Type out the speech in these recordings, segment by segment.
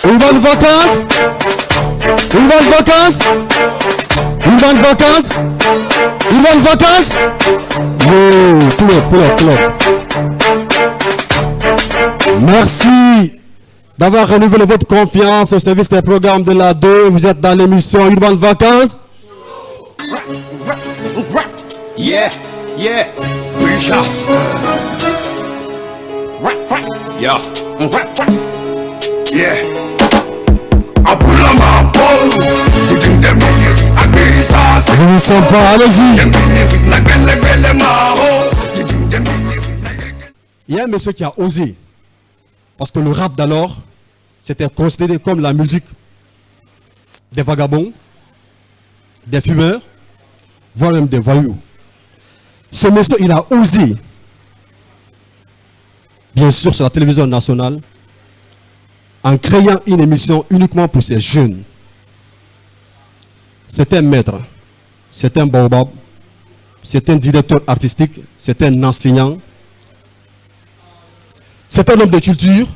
Urban Vacances. Urban Vacances. Urban Vacances. Urban Vacances. Yo, pull up. Merci d'avoir renouvelé votre confiance au service des programmes de la 2. Vous êtes dans l'émission Urban Vacances. Yeah. Je ne sens pas, allez-y. Il y a un monsieur qui a osé. Parce que le rap d'alors, c'était considéré comme la musique des vagabonds, des fumeurs, voire même des voyous. Ce monsieur, il a osé, bien sûr sur la télévision nationale, en créant une émission uniquement pour ces jeunes. C'est un maître, c'est un baobab, c'est un directeur artistique, c'est un enseignant, c'est un homme de culture,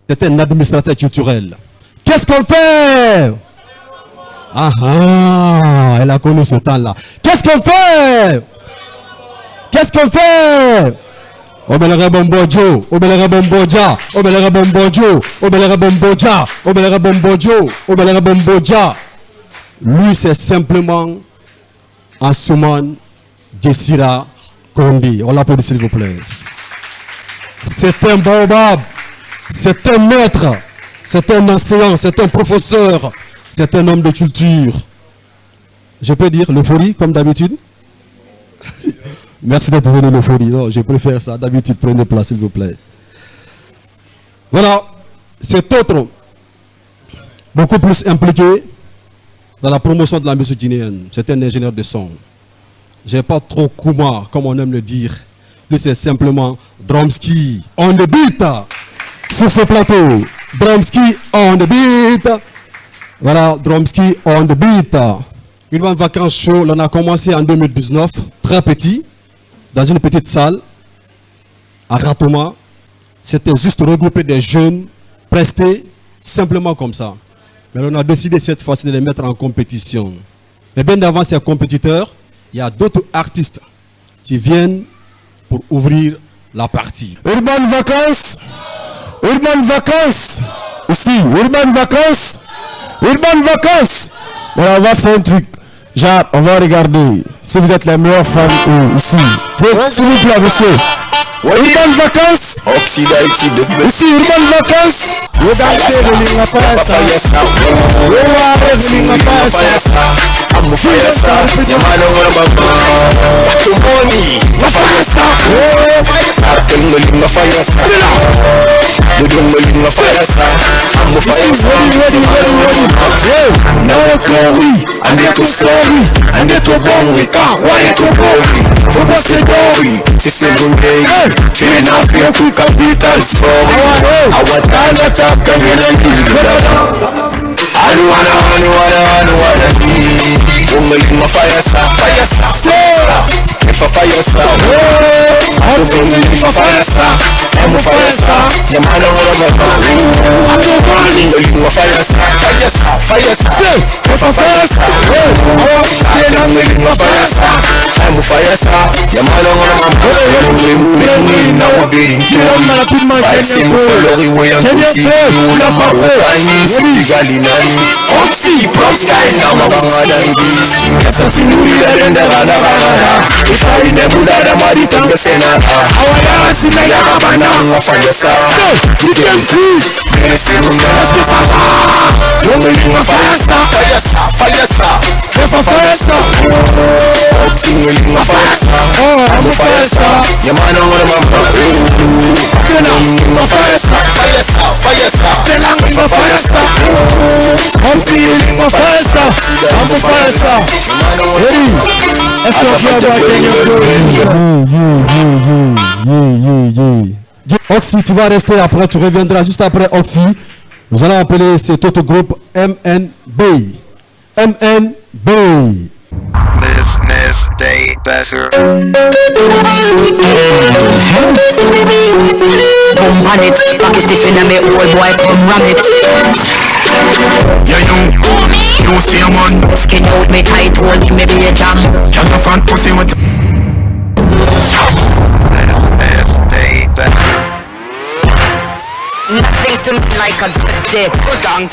c'est un administrateur culturel. Qu'est-ce qu'on fait? Elle a connu ce temps-là. Qu'est-ce qu'on fait? Obelere Bombojo, Obelere Bomboja, Obelere Bombojo, Obelere Bomboja, Obelere Bombojo, Obelere Bomboja. Lui, c'est simplement Asuman Jessira Kombi. On l'applaudit s'il vous plaît. C'est un baobab, c'est un maître, c'est un enseignant, c'est un professeur, c'est un homme de culture. Je peux dire l'euphorie comme d'habitude? Merci d'être venu l'euphorie. Non, je préfère ça. D'habitude, prenez place s'il vous plaît. Voilà, cet autre, beaucoup plus impliqué dans la promotion de la musique guinéenne. C'est un ingénieur de son. Je n'ai pas trop Kouma, comme on aime le dire. Lui, c'est simplement Drumski on the beat sur ce plateau. Drumski on the beat. Voilà, Drumski on the beat. Urban Vacances Show, on a commencé en 2019, très petit, dans une petite salle, à Ratoma. C'était juste regrouper des jeunes, prestés, simplement comme ça. Mais on a décidé cette fois-ci de les mettre en compétition. Mais bien avant ces compétiteurs, il y a d'autres artistes qui viennent pour ouvrir la partie. Urban Vacances, Urban Vacances, ici, Urban Vacances, Urban Vacances. Voilà, on va faire un truc. Genre, on va regarder si vous êtes les meilleurs fans ou ici. S'il vous plaît, monsieur. Urban Vacances. Ici, Urban Vacances. Regardez le ligne à faire ça. Oxy, tu vas rester après, tu reviendras juste après Oxy. Nous allons appeler cet autre groupe MNB. MNB. stay better. Boom on it, back is stiff in a me old boy come ram it. Yeah, you see a man. Skin out me tight, hold me be a jam. Jam your front pussy with. Stay better. Nothing to me like a good dick. Good on.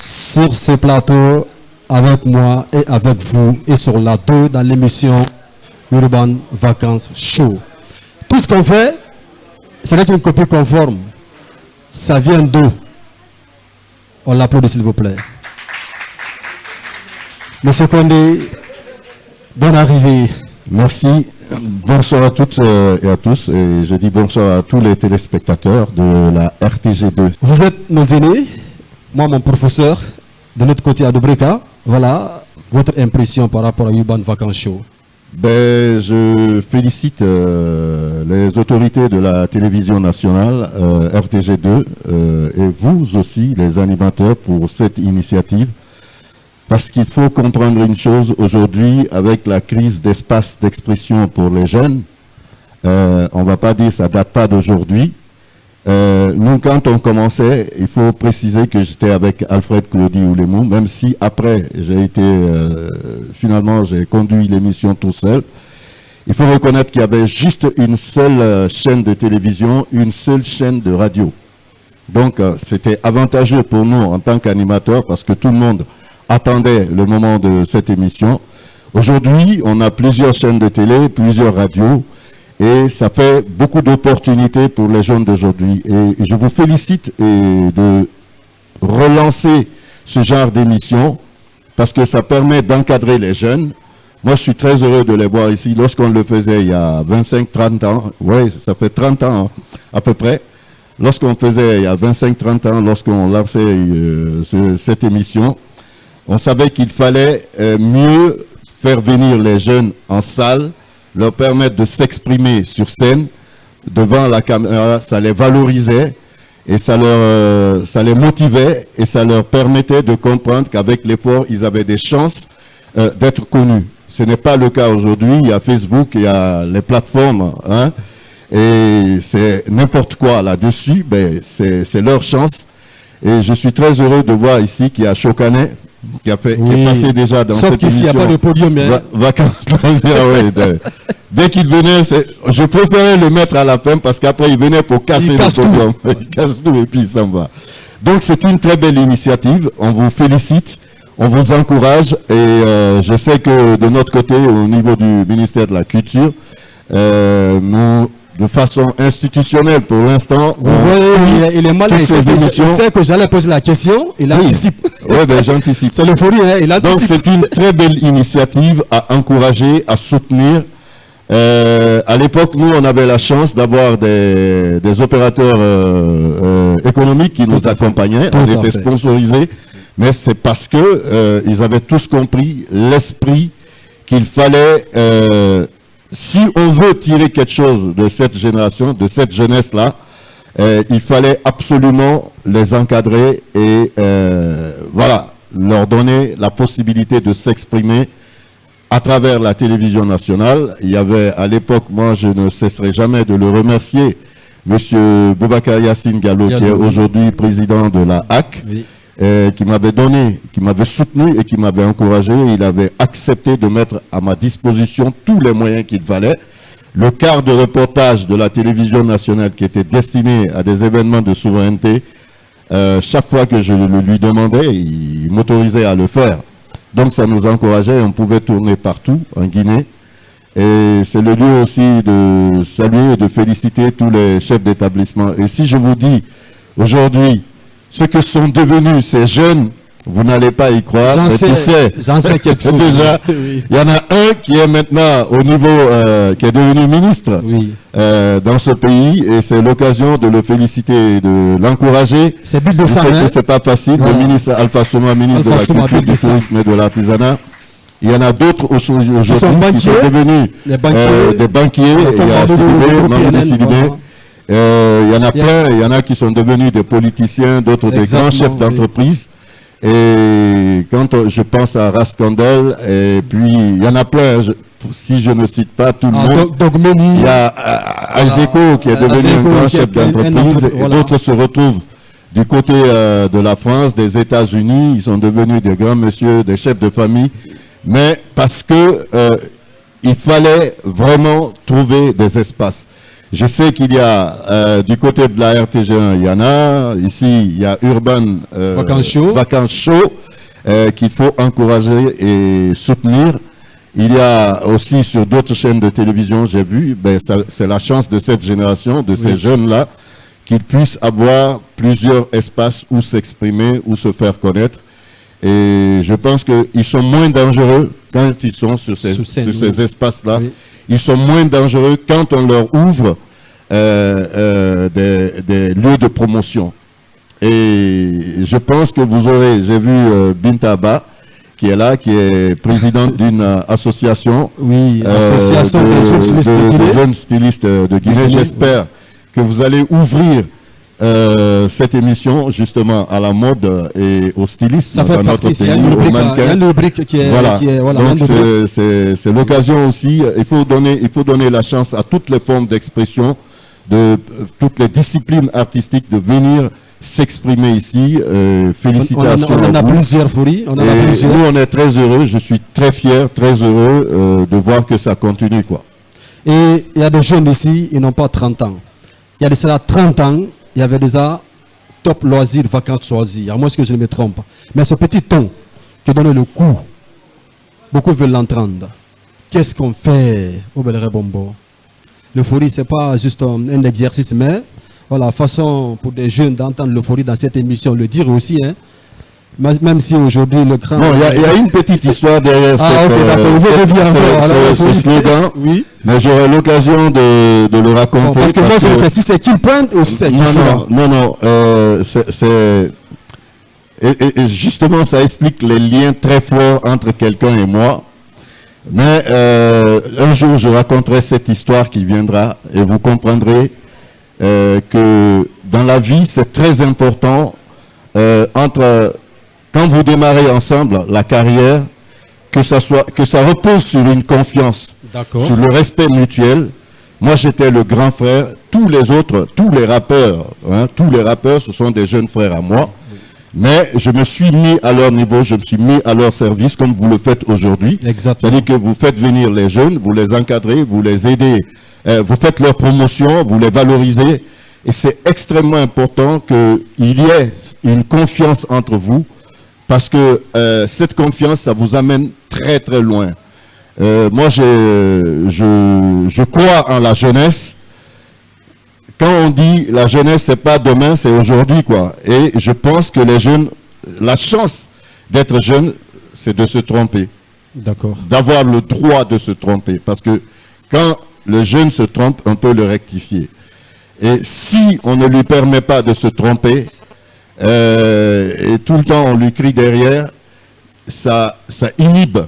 Sur ce plateau, avec moi et avec vous, et sur la 2 dans l'émission Urban Vacances Show. Tout ce qu'on fait, c'est une copie conforme. Ça vient d'où? On l'applaudit s'il vous plaît. Monsieur Condé, bonne arrivée. Merci. Bonsoir à toutes et à tous. Et je dis bonsoir à tous les téléspectateurs de la RTG2. Vous êtes nos aînés, moi mon professeur, de l'autre côté à Dobreka. Voilà votre impression par rapport à Urban Vacances Show. Ben, je félicite les autorités de la télévision nationale, RTG2, et vous aussi, les animateurs, pour cette initiative. Parce qu'il faut comprendre une chose aujourd'hui, avec la crise d'espace d'expression pour les jeunes, on ne va pas dire que ça ne date pas d'aujourd'hui. Nous, quand on commençait, il faut préciser que j'étais avec Alfred Claudie Oulemou, même si après, finalement, j'ai conduit l'émission tout seul. Il faut reconnaître qu'il y avait juste une seule chaîne de télévision, une seule chaîne de radio. Donc, c'était avantageux pour nous en tant qu'animateurs parce que tout le monde attendait le moment de cette émission. Aujourd'hui, on a plusieurs chaînes de télé, plusieurs radios. Et ça fait beaucoup d'opportunités pour les jeunes d'aujourd'hui. Et je vous félicite de relancer ce genre d'émission parce que ça permet d'encadrer les jeunes. Moi, je suis très heureux de les voir ici. Lorsqu'on le faisait il y a 25-30 ans, ouais, ça fait 30 ans à peu près. Lorsqu'on faisait il y a 25-30 ans, lorsqu'on lançait cette émission, on savait qu'il fallait mieux faire venir les jeunes en salle, leur permettre de s'exprimer sur scène, devant la caméra, ça les valorisait et ça les motivait et ça leur permettait de comprendre qu'avec l'effort, ils avaient des chances d'être connus. Ce n'est pas le cas aujourd'hui, il y a Facebook, il y a les plateformes, hein, et c'est n'importe quoi là-dessus, ben c'est leur chance. Et je suis très heureux de voir ici qu'il y a Chokane, qui est passé déjà dans cette émission. Sauf qu'ici, il n'y a pas de podium. Vacances loisirs, oui. Dès qu'il venait, je préférais le mettre à la fin parce qu'après, il venait pour casser le podium. Il casse tout et puis il s'en va. Donc, c'est une très belle initiative. On vous félicite. On vous encourage et je sais que de notre côté, au niveau du ministère de la Culture, nous, de façon institutionnelle pour l'instant, Vous voyez, il est mal toutes ces émissions. Je sais que j'allais poser la question, il anticipe. Oui, ben, j'anticipe. C'est l'euphorie, hein, il Donc anticipe. c'est une très belle initiative à encourager, à soutenir. À l'époque, nous, on avait la chance d'avoir des opérateurs économiques qui nous accompagnaient. On était sponsorisés, mais c'est parce que ils avaient tous compris l'esprit qu'il fallait, si on veut tirer quelque chose de cette génération, de cette jeunesse-là, il fallait absolument les encadrer et voilà, leur donner la possibilité de s'exprimer à travers la télévision nationale. Il y avait à l'époque, moi je ne cesserai jamais de le remercier, Monsieur Boubacar Yassine Gallo, qui est aujourd'hui président de la HAC, Oui. qui m'avait donné, qui m'avait soutenu et qui m'avait encouragé. Il avait accepté de mettre à ma disposition tous les moyens qu'il fallait. Le quart de reportage de la télévision nationale qui était destiné à des événements de souveraineté, chaque fois que je le lui demandais, il m'autorisait à le faire. Donc ça nous encourageait, on pouvait tourner partout en Guinée. Et c'est le lieu aussi de saluer et de féliciter tous les chefs d'établissement. Et si je vous dis aujourd'hui ce que sont devenus ces jeunes, vous n'allez pas y croire. J'en Mais sais- tu sais, j'en sais quelque chose. déjà, Oui. il y en a un qui est maintenant au niveau, qui est devenu ministre Oui. dans ce pays, et c'est l'occasion de le féliciter et de l'encourager. C'est but de Je ça, sais hein. que c'est pas facile. Voilà. Le ministre Alpha Souma, ministre Alpha de Souma, la Culture, but de du ça. Tourisme et de l'Artisanat. Il y en a d'autres aujourd'hui qui sont banquiers, devenus les banquiers, des banquiers. comme Il y a Mamadou Sidibé, Mamadou Mamadou PNN, Sidibé. voilà. Il y en a Il y a- plein. Il y en a qui sont devenus des politiciens, d'autres des Exactement, grands chefs oui. d'entreprise. Et quand je pense à Raskandel, et puis il y en a plein, si je ne cite pas tout le Ah, monde, Dogmeni, il y a Alzeco qui est devenu un Alzeco, grand qui chef est un d'entreprise, et voilà. d'autres se retrouvent du côté de la France, des États-Unis. Ils sont devenus des grands messieurs, des chefs de famille, mais parce que il fallait vraiment trouver des espaces. Je sais qu'il y a du côté de la RTG1, il y en a. Ici, il y a Urban Vacances Show qu'il faut encourager et soutenir. Il y a aussi sur d'autres chaînes de télévision, j'ai vu, ben, c'est la chance de cette génération, de ces jeunes-là, qu'ils puissent avoir plusieurs espaces où s'exprimer, où se faire connaître. Et je pense qu'ils sont moins dangereux quand ils sont sur ces espaces-là. Oui. Ils sont moins dangereux quand on leur ouvre des lieux de promotion. Et je pense que vous aurez, j'ai vu Bintaba, qui est là, qui est présidente d'une association, association de jeunes stylistes de Guinée. J'espère que vous allez ouvrir cette émission justement à la mode et au stylisme ça fait dans notre partie, pays, aux mannequins. Il y a une rubrique qui est... Voilà. Voilà, donc c'est l'occasion aussi, il faut donner la chance à toutes les formes d'expression, de toutes les disciplines artistiques de venir s'exprimer ici. Félicitations. On en a plusieurs, Fourie. Nous, on est très heureux. Je suis très fier, très heureux de voir que ça continue, quoi. Et il y a des jeunes ici, ils n'ont pas 30 ans. Il y a de cela 30 ans, il y avait déjà Top Loisirs, Vacances Choisies, à moins que je ne me trompe. Mais ce petit ton qui donne le coup, beaucoup veulent l'entendre. Qu'est-ce qu'on fait au Belré Bombo? L'euphorie, ce n'est pas juste un exercice, mais voilà, façon pour des jeunes d'entendre l'euphorie dans cette émission, le dire aussi, hein. Même si aujourd'hui le cran... Non, il y a une petite histoire derrière ce slogan, oui. Mais j'aurai l'occasion de le raconter. Bon, parce que moi, je sais si c'est qu'il pointe ou si c'est qu'il Non, et justement, ça explique les liens très forts entre quelqu'un et moi. Mais un jour, je raconterai cette histoire qui viendra et vous comprendrez que dans la vie, c'est très important quand vous démarrez ensemble la carrière, que ça repose sur une confiance, sur le respect mutuel. Moi, j'étais le grand frère. Tous les autres, tous les rappeurs, ce sont des jeunes frères à moi. Mais je me suis mis à leur niveau, je me suis mis à leur service, comme vous le faites aujourd'hui. C'est-à-dire que vous faites venir les jeunes, vous les encadrez, vous les aidez, vous faites leur promotion, vous les valorisez. Et c'est extrêmement important qu'il y ait une confiance entre vous, parce que cette confiance, ça vous amène très très loin. Moi, je crois en la jeunesse. Quand on dit la jeunesse, c'est pas demain, c'est aujourd'hui, quoi. Et je pense que les jeunes, la chance d'être jeune, c'est de se tromper. D'accord. D'avoir le droit de se tromper. Parce que quand le jeune se trompe, on peut le rectifier. Et si on ne lui permet pas de se tromper, et tout le temps on lui crie derrière, ça inhibe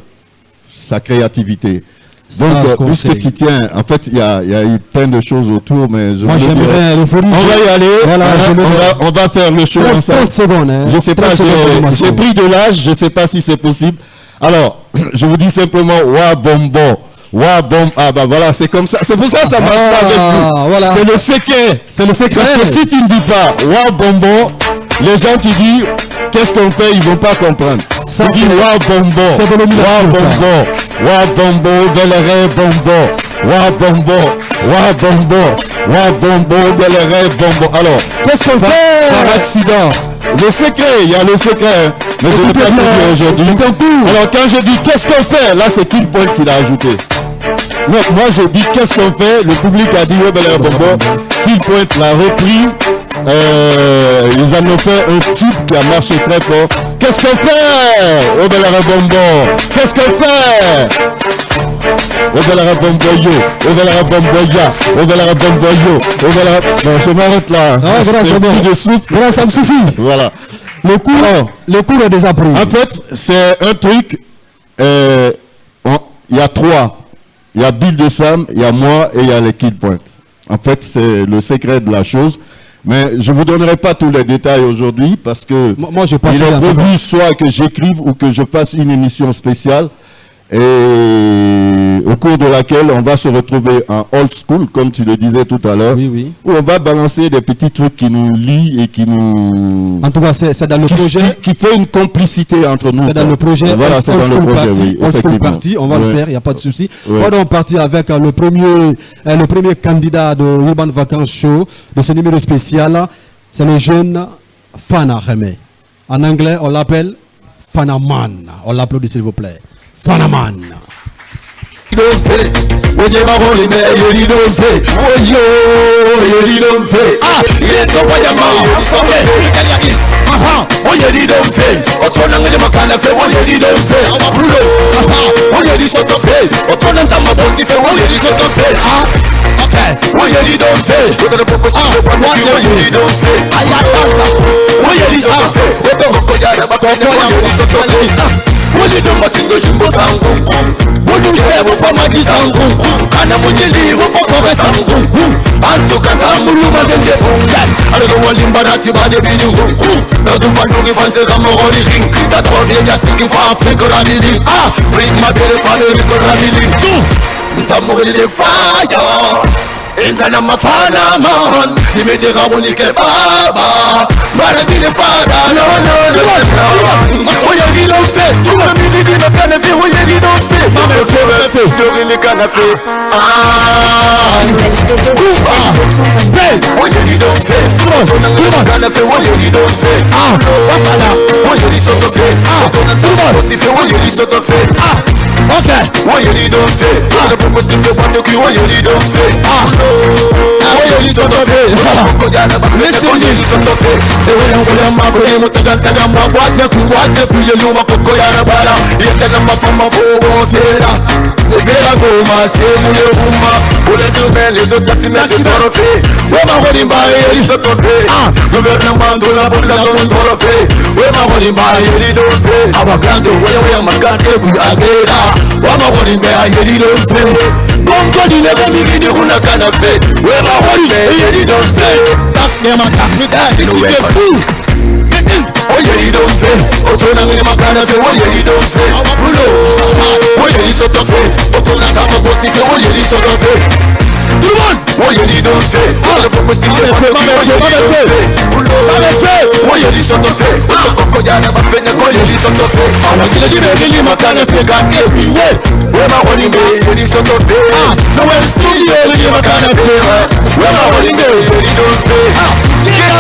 sa créativité. Donc, puisque tu tiens, en fait, il y a eu plein de choses autour, mais moi j'aimerais l'euphorie. On va y aller, voilà, on va faire le show ensemble. 30 secondes, hein. Je sais pas, j'ai pris de l'âge, je sais pas si c'est possible. Alors, je vous dis simplement, wa bombo. Wa bom, ah bah voilà, c'est comme ça. C'est pour ça que ça marche pas avec vous. Voilà. C'est le secret. C'est le secret. Parce que si tu ne dis pas wa bombo, les gens tu dis qu'est-ce qu'on fait, ils vont pas comprendre. Ça tu dis wa bombo. C'est de wa bombo. Wa bombo, delere bombo. Wa bombo. Wa bombo. Wa bombo, delere bombo. Alors, qu'est-ce qu'on fait par accident? Le secret, il y a le secret. Mais je ne vais pas te dire aujourd'hui. Alors quand je dis qu'est-ce qu'on fait, là c'est Kid Point qui l'a ajouté. Non, moi je dis qu'est-ce qu'on fait, le public a dit Obelere Bombo. Kid Point l'a repris. Ils en ont fait un type qui a marché très fort. Qu'est-ce qu'on fait, Obelere Bombo? Qu'est-ce qu'on fait? Obelere Bombo yo, Obelere Bombo ya, Obelere Bombo yo, Obelere... Bon, je m'arrête là. Ah, voilà, c'est bon. De souffle. Voilà, ça me suffit. Voilà. Le cours est déjà pris. En fait, c'est un truc, il y a trois. Il y a Bill de Sam, il y a moi et il y a les Kid Point. En fait, c'est le secret de la chose. Mais je ne vous donnerai pas tous les détails aujourd'hui parce que moi, je pense il est prévu soit que j'écrive ou que je fasse une émission spéciale. Et au cours de laquelle on va se retrouver en old school, comme tu le disais tout à l'heure, oui. où on va balancer des petits trucs qui nous lient et qui nous... En tout cas, c'est dans le projet... Qui fait une complicité entre nous. C'est dans le projet. Voilà, c'est dans le projet, oui. Old School Party, on va le faire, il n'y a pas de souci. Ouais. On va donc partir avec le premier candidat de Urban Vacances Show, de ce numéro spécial. C'est le jeune Fana Remé. En anglais, on l'appelle Fanaman. On l'applaudit, s'il vous plaît. Fanaman. Enzana mafana man, imede gaboni ke baba, maradi le fada no. Oya di don't say, tuma mini di na kana fe, oya di don't say, mama fe, dori le kana fe. Kumba, ben, oya di don't say, tuma kana fe, oya di don't say. Wasala, oya di soto fe, tuma si fe, oya di soto fe. Okay, oya di don't say, tuma proposi fe, patu ki oya di don't say. Where my body, you don't say. Talk them and talk me that. This is the fool. Oh, you don't say. Oh, turn on my kind of say. Oh, you don't say. Oh, you so tough. Oh, turn on my bossy. Oh, you so tough. Come on. Oh, you don't say. Oh, the purpose is the same. Oh, you don't say. Oh, you so tough. Oh, you never find a boy. You so tough. Oh, I can't give any my kind of say. Can't give me way. Where my body, you so tough. No one is still here. You my kind of say. Where my body, you don't say.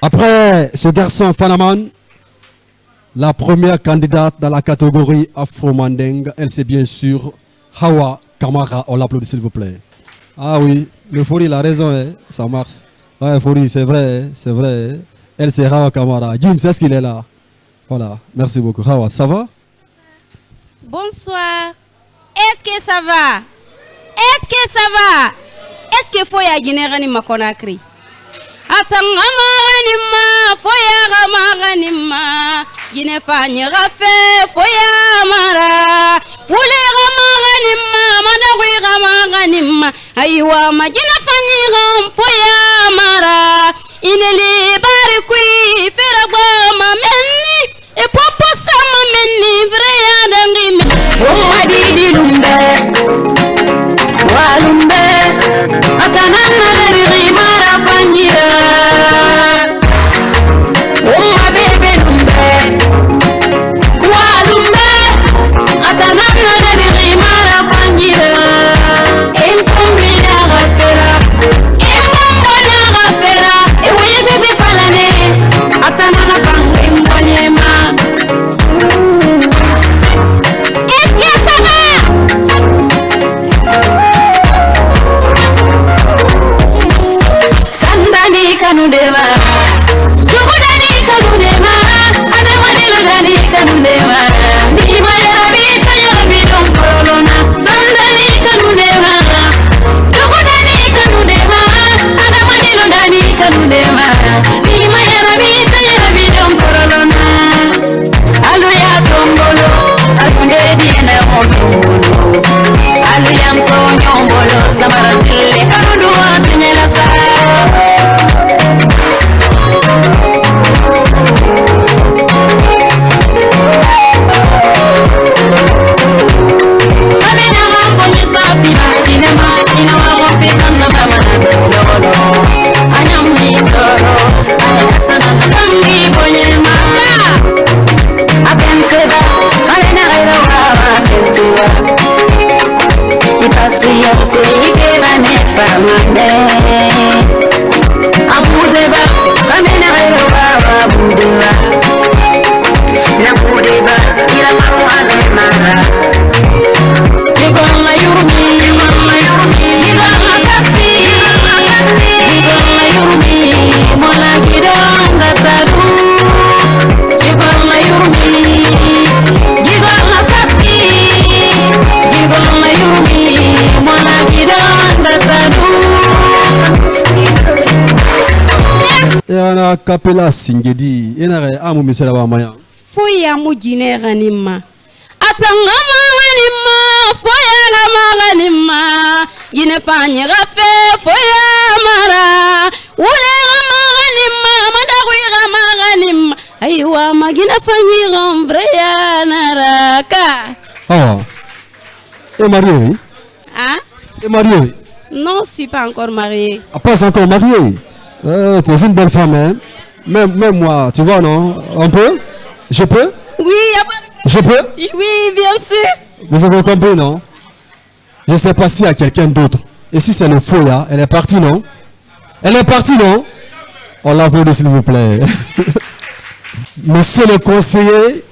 Après ce garçon Fanaman, la première candidate dans la catégorie Afro-Manding, elle c'est bien sûr Hawa Kamara. On l'applaudit s'il vous plaît. Ah oui, le Fori il a raison, hein? Ça marche. Ouais, Fori, c'est vrai, hein? C'est vrai. Hein? Elle c'est Hawa Kamara. Jim, c'est ce qu'il est là. Voilà, merci beaucoup. Hawa, ça va? Bonsoir. Est-ce que ça va? Est-ce que ça va? Est-ce que faut y aller ma Conakry? Atangama ganima, foya gama ganima, yine fanya gafe, foya mara. Ule gama ganima, managui gama ganima, aywa majina fanyi gam foya mara. Ineli barikui feragwa mameni, e popo sama meni vreya dangime. Wadi lumbe, walumbe, atanana gari mara fanyira. Yana kapela singedi enare amu misela wa maya Foya mujine ganima atangama ganima foya gama ganima yine fanya gafe foya mara ule gama ganima madagui gama ganima aywa magina fanyi gombre ya naraka. Ah, et marié? Hein? Et marié? Non, je suis pas encore mariée. Ah, pas encore marié? Tu es une belle femme, hein? Même moi, tu vois, non? On peut? Je peux? Oui, je peux? Oui, bien sûr. Vous avez compris, non? Je ne sais pas s'il y a quelqu'un d'autre. Et si c'est le faux là, elle est partie, non? Elle est partie, non? On l'applaudit, s'il vous plaît. Monsieur le conseiller,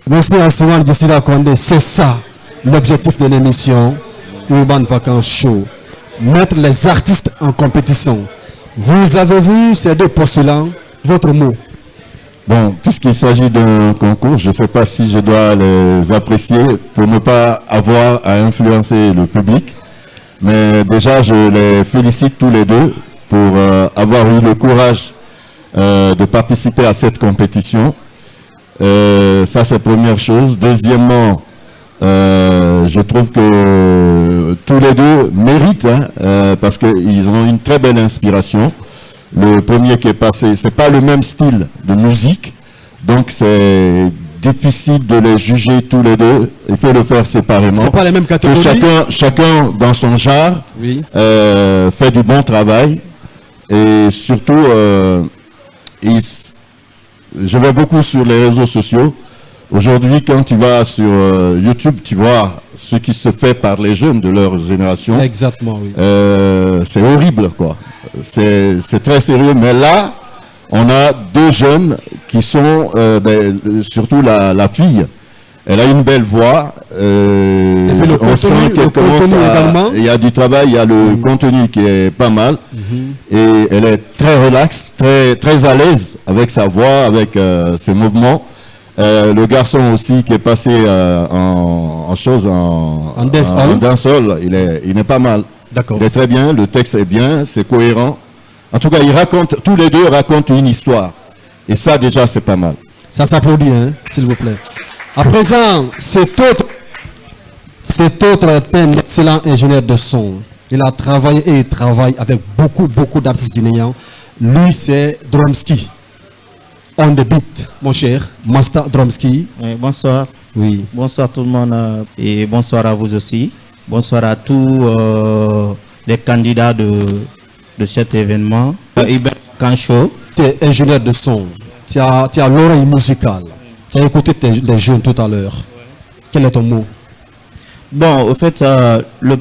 monsieur Ansoumane Dissila Kondé, c'est ça l'objectif de l'émission Urban Vacances Show. Mettre les artistes en compétition. Vous avez vu ces deux postulants, votre mot? Bon, puisqu'il s'agit d'un concours, je ne sais pas si je dois les apprécier pour ne pas avoir à influencer le public. Mais déjà, je les félicite tous les deux pour avoir eu le courage de participer à cette compétition. Ça, c'est première chose. Deuxièmement, je trouve que tous les deux méritent, parce qu'ils ont une très belle inspiration. Le premier qui est passé, c'est pas le même style de musique, donc c'est difficile de les juger tous les deux. Il faut le faire séparément. C'est pas les mêmes catégories. Que chacun dans son genre, oui, fait du bon travail et surtout, je vais beaucoup sur les réseaux sociaux Aujourd'hui, quand tu vas sur YouTube, tu vois ce qui se fait par les jeunes de leur génération. Exactement, oui. C'est horrible, quoi. C'est très sérieux. Mais là, on a deux jeunes qui sont, surtout la fille. Elle a une belle voix. Et puis le contenu, également. Il y a du travail, il y a le contenu qui est pas mal. Et elle est très relaxe, très à l'aise avec sa voix, avec ses mouvements. Le garçon aussi qui est passé en dancehall, il est pas mal. D'accord. Il est très bien, le texte est bien, c'est cohérent. En tout cas, tous les deux racontent une histoire. Et ça, déjà, c'est pas mal. Ça s'applaudit, hein, s'il vous plaît. À présent, cet autre est un excellent ingénieur de son. Il a travaillé et il travaille avec beaucoup d'artistes guinéens. Lui, c'est Dromski. On the beat, mon cher, Master Dromski. Oui, bonsoir. Oui. Bonsoir tout le monde et bonsoir à vous aussi. Bonsoir à tous les candidats de cet événement. Iben Kancho. Tu es ingénieur de son. Tu as l'oreille musicale. Tu as écouté les jeunes tout à l'heure. Quel est ton mot? Bon, au fait, le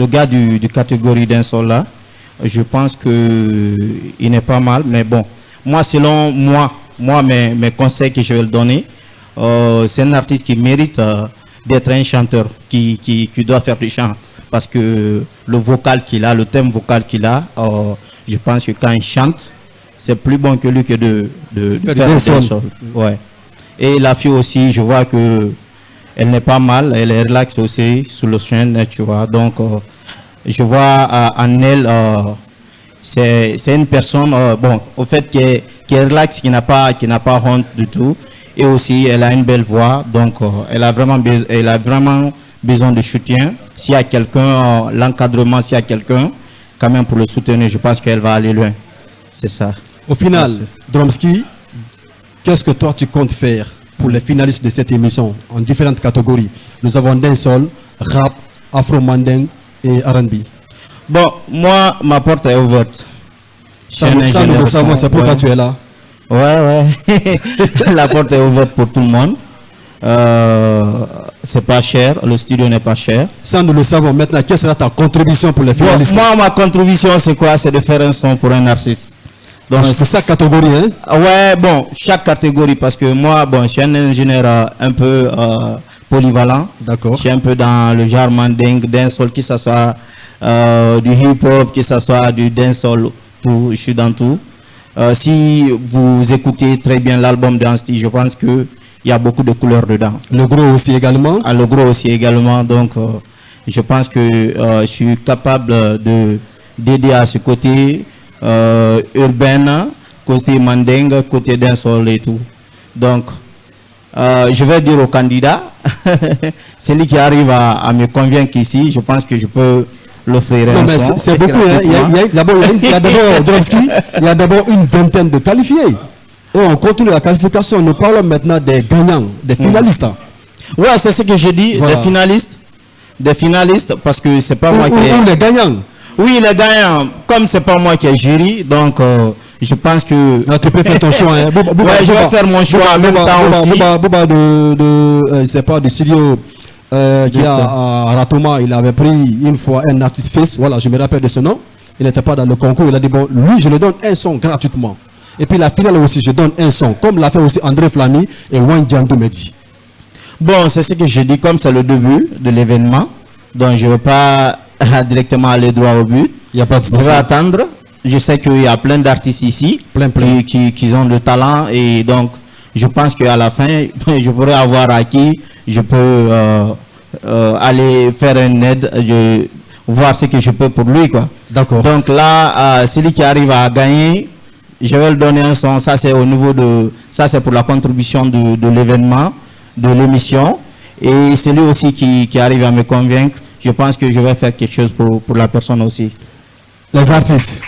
gars du catégorie dancehall là, je pense que il n'est pas mal, mais bon, moi selon moi mes conseils que je vais le donner, c'est un artiste qui mérite d'être un chanteur, qui doit faire du chant, parce que le vocal qu'il a, le thème vocal qu'il a, je pense que quand il chante, c'est plus bon que lui que de faire du dancehall. Ouais. Et la fille aussi, je vois que elle n'est pas mal, elle est relaxe aussi sur le chaîne, tu vois. Donc, je vois en elle, c'est une personne, bon, au fait, qui est relaxe, qui n'a pas honte du tout. Et aussi, elle a une belle voix, donc elle a vraiment besoin de soutien. S'il y a quelqu'un, l'encadrement, s'il y a quelqu'un, quand même pour le soutenir, je pense qu'elle va aller loin. C'est ça. Au final, Dromski, qu'est-ce que toi tu comptes faire pour les finalistes de cette émission en différentes catégories? Nous avons dancehall, rap, afro-manding et R&B. Bon, moi, ma porte est ouverte. Ça, nous le savons, c'est pourquoi tu es là. Ouais. La porte est ouverte pour tout le monde. C'est pas cher, le studio n'est pas cher. Ça, nous le savons. Maintenant, quelle sera ta contribution pour les finalistes? Moi, ma contribution, c'est quoi? C'est de faire un son pour un artiste. Donc, c'est chaque catégorie, hein? Ouais, bon, chaque catégorie, parce que moi, bon, je suis un ingénieur un peu polyvalent. D'accord. Je suis un peu dans le genre manding, dancehall, que ce soit du hip-hop, que ce soit du dancehall, tout, je suis dans tout. Si vous écoutez très bien l'album d'Ansti, je pense que il y a beaucoup de couleurs dedans. Le gros aussi également? Ah, le gros aussi également, donc je pense que je suis capable d'aider à ce côté urbain, côté mandingue, côté dancehall et tout. Donc, je vais dire aux candidats, celui qui arrive à me convaincre ici, je pense que je peux l'offrir un son. C'est beaucoup, hein. Il y a d'abord une vingtaine de qualifiés. Et on continue la qualification. Nous parlons maintenant des gagnants, des finalistes. Ouais, c'est ce que je dis, voilà. Des finalistes, parce que c'est pas moi qui ai... les gagnants. Oui, les gagnants, comme c'est pas moi qui ai jury, donc je pense que... Ah, tu peux faire ton choix, hein. Je vais faire mon choix en même temps aussi. Bouba c'est pas du studio qui a à Ratoma, il avait pris une fois un artiste fils, voilà, je me rappelle de ce nom. Il n'était pas dans le concours, il a dit, bon, lui, je le donne un son gratuitement. Et puis la finale aussi, je donne un son, comme l'a fait aussi André Flamy et Wan Diandou Medi. Bon, c'est ce que je dis, comme c'est le début de l'événement, donc je ne veux pas directement aller droit au but. Il n'y a pas de souci. Je vais attendre. Je sais qu'il y a plein d'artistes ici qui ont le talent, et donc je pense qu'à la fin, je pourrais avoir acquis, je peux aller faire une aide, voir ce que je peux pour lui, quoi. D'accord. Donc là, celui qui arrive à gagner, je vais le donner un son. Ça, c'est au niveau de... Ça, c'est pour la contribution de l'événement, de l'émission. Et celui aussi qui arrive à me convaincre, je pense que je vais faire quelque chose pour la personne aussi. Les artistes.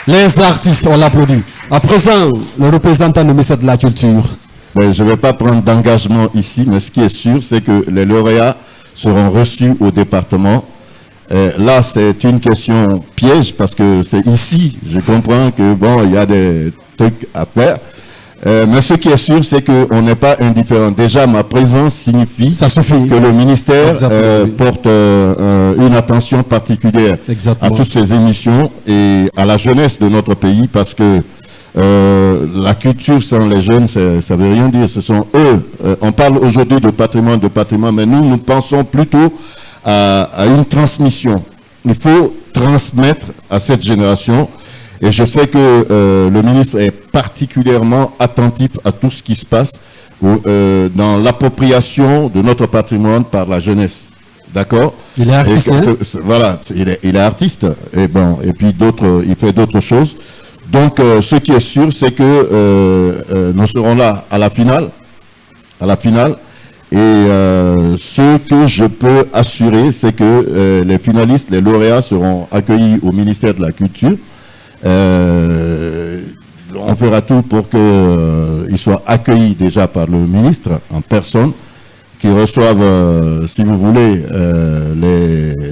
Les artistes, on l'applaudit. À présent, le représentant du ministère de la Culture. Mais je ne vais pas prendre d'engagement ici, mais ce qui est sûr, c'est que les lauréats seront reçus au département. Là, c'est une question piège parce que c'est ici. Je comprends que bon, il y a des trucs à faire, Mais ce qui est sûr, c'est qu'on n'est pas indifférent. Déjà, ma présence signifie Ça suffit. que le ministère Exactement, oui. porte une attention particulière Exactement. à toutes ces émissions et à la jeunesse de notre pays, parce que la culture sans les jeunes, ça veut rien dire. Ce sont eux. On parle aujourd'hui de patrimoine, mais nous pensons plutôt à une transmission. Il faut transmettre à cette génération. Et je sais que le ministre est particulièrement attentif à tout ce qui se passe dans l'appropriation de notre patrimoine par la jeunesse. D'accord? Il est artiste, hein? Voilà, il est artiste. Et bon, et puis il fait d'autres choses. Donc, ce qui est sûr, c'est que nous serons là à la finale. Et ce que je peux assurer, c'est que les finalistes, les lauréats seront accueillis au ministère de la Culture. On fera tout pour qu'ils soient accueillis déjà par le ministre en personne, qu'ils reçoivent, si vous voulez,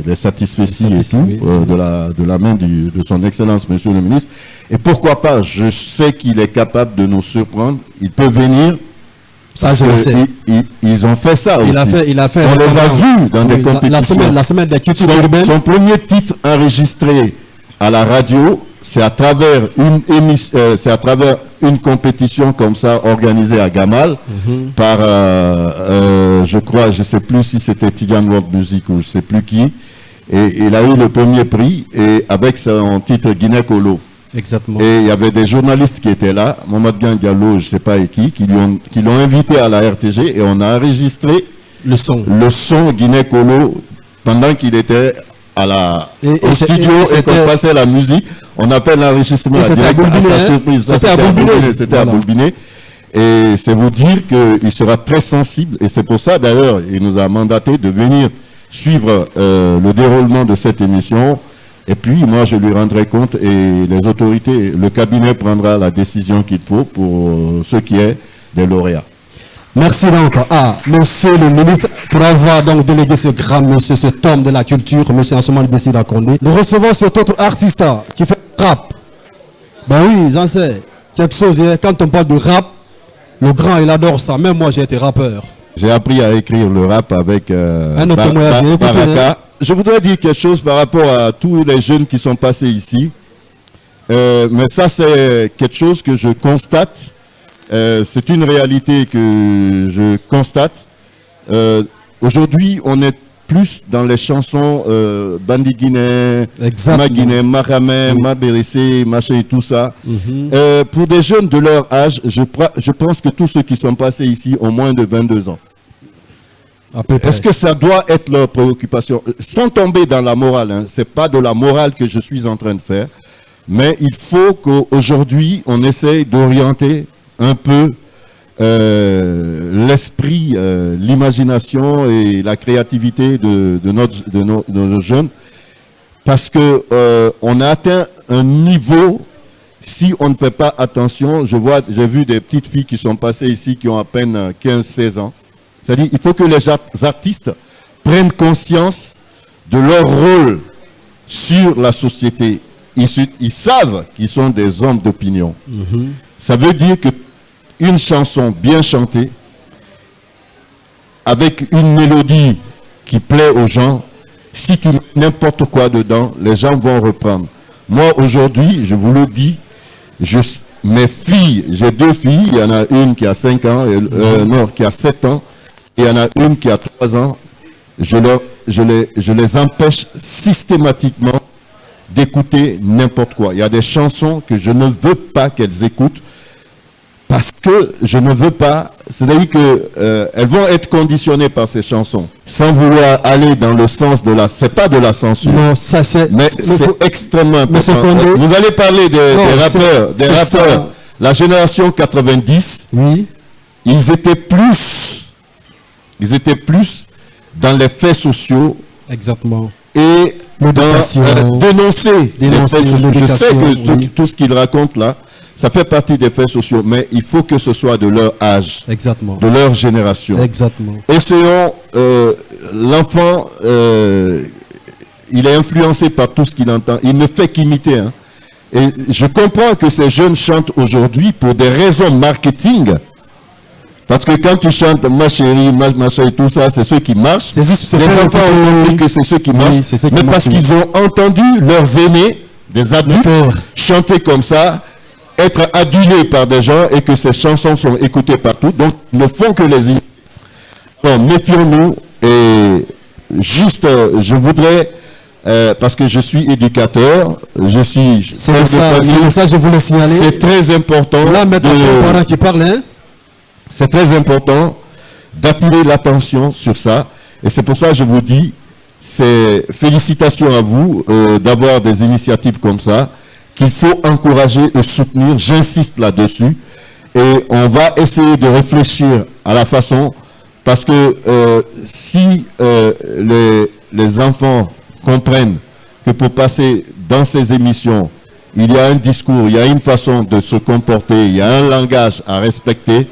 les satisfecits et tout, de la main de son Excellence, Monsieur le ministre. Et pourquoi pas, je sais qu'il est capable de nous surprendre. Il peut venir. Ça, je le sais. Ils ont fait ça aussi. Il a fait On les a vus dans des compétitions. La semaine des cultures urbaines. Son premier titre enregistré à la radio, c'est à travers une compétition comme ça organisée à Gamal par, je sais plus si c'était Tigan World Music ou je sais plus qui. Et il a eu le premier prix et avec son titre Guinée Colo. Exactement. Et il y avait des journalistes qui étaient là, Mohamed Diallo, je sais pas et qui l'ont invité à la RTG et on a enregistré le son Guinée Colo pendant qu'il était au studio et qu'on passait la musique. On appelle l'enrichissement à sa surprise. C'était à Boulbiné. Et c'est vous dire qu'il sera très sensible. Et c'est pour ça, d'ailleurs, il nous a mandaté de venir suivre le déroulement de cette émission. Et puis, moi, je lui rendrai compte et les autorités, le cabinet prendra la décision qu'il faut pour ce qui est des lauréats. Merci donc à monsieur le ministre pour avoir donc délégué ce grand monsieur, cet homme de la culture, monsieur Ansoumana Désiré Condé. Nous recevons cet autre artiste qui fait rap. Ben oui, j'en sais. Quelque chose, quand on parle de rap, le grand, il adore ça. Même moi, j'ai été rappeur. J'ai appris à écrire le rap avec Baraka. Je voudrais dire quelque chose par rapport à tous les jeunes qui sont passés ici. Mais ça, c'est quelque chose que je constate. C'est une réalité que je constate. Aujourd'hui, on est plus dans les chansons Bandi Guinée, Ma Guinée, Maramé, Ma Bérissé, machin et tout ça. Pour des jeunes de leur âge, je pense que tous ceux qui sont passés ici ont moins de 22 ans. Est-ce que ça doit être leur préoccupation? Sans tomber dans la morale, hein, c'est pas de la morale que je suis en train de faire, mais il faut qu'aujourd'hui, on essaye d'orienter un peu l'esprit, l'imagination et la créativité de nos jeunes, parce que on a atteint un niveau, si on ne fait pas attention, j'ai vu des petites filles qui sont passées ici qui ont à peine 15-16 ans. C'est-à-dire il faut que les artistes prennent conscience de leur rôle sur la société. Ils savent qu'ils sont des hommes d'opinion. Ça veut dire que une chanson bien chantée, avec une mélodie qui plaît aux gens, si tu mets n'importe quoi dedans, les gens vont reprendre. Moi, aujourd'hui, je vous le dis, mes filles, j'ai 2 filles, il y en a une qui a 5 ans, qui a 7 ans, et il y en a une qui a 3 ans. Je les empêche systématiquement d'écouter n'importe quoi. Il y a des chansons que je ne veux pas qu'elles écoutent parce que je ne veux pas, c'est-à-dire qu'elles vont être conditionnées par ces chansons sans vouloir aller dans le sens de c'est pas de la censure. Non, ça c'est... Mais c'est extrêmement important. Vous allez parler des rappeurs, la génération 90, oui. Ils étaient plus dans les faits sociaux. Exactement. Et dénoncer les faits sociaux. Je sais que tout ce qu'ils racontent là, ça fait partie des faits sociaux, mais il faut que ce soit de leur âge, exactement, de leur génération. Exactement. Essayons, l'enfant, il est influencé par tout ce qu'il entend. Il ne fait qu'imiter. Hein. Et je comprends que ces jeunes chantent aujourd'hui pour des raisons marketing. Parce que quand tu chantes ma chérie, ma chérie, tout ça, c'est ceux qui marchent. C'est juste, les enfants ont compris que c'est ceux qui marchent. Oui, mais parce qu'ils ont entendu leurs aînés, des adultes, chanter comme ça, être adulés par des gens et que ces chansons sont écoutées partout. Donc, ils ne font que les imiter. Donc, méfions-nous. Et juste, je voudrais, parce que je suis éducateur, je suis... C'est ça, je voulais signaler. C'est très important. Là, maintenant, c'est les parents qui parlent, hein. C'est très important d'attirer l'attention sur ça. Et c'est pour ça que je vous dis, c'est félicitations à vous d'avoir des initiatives comme ça, qu'il faut encourager et soutenir. J'insiste là-dessus. Et on va essayer de réfléchir à la façon, parce que si les enfants comprennent que pour passer dans ces émissions, il y a un discours, il y a une façon de se comporter, il y a un langage à respecter,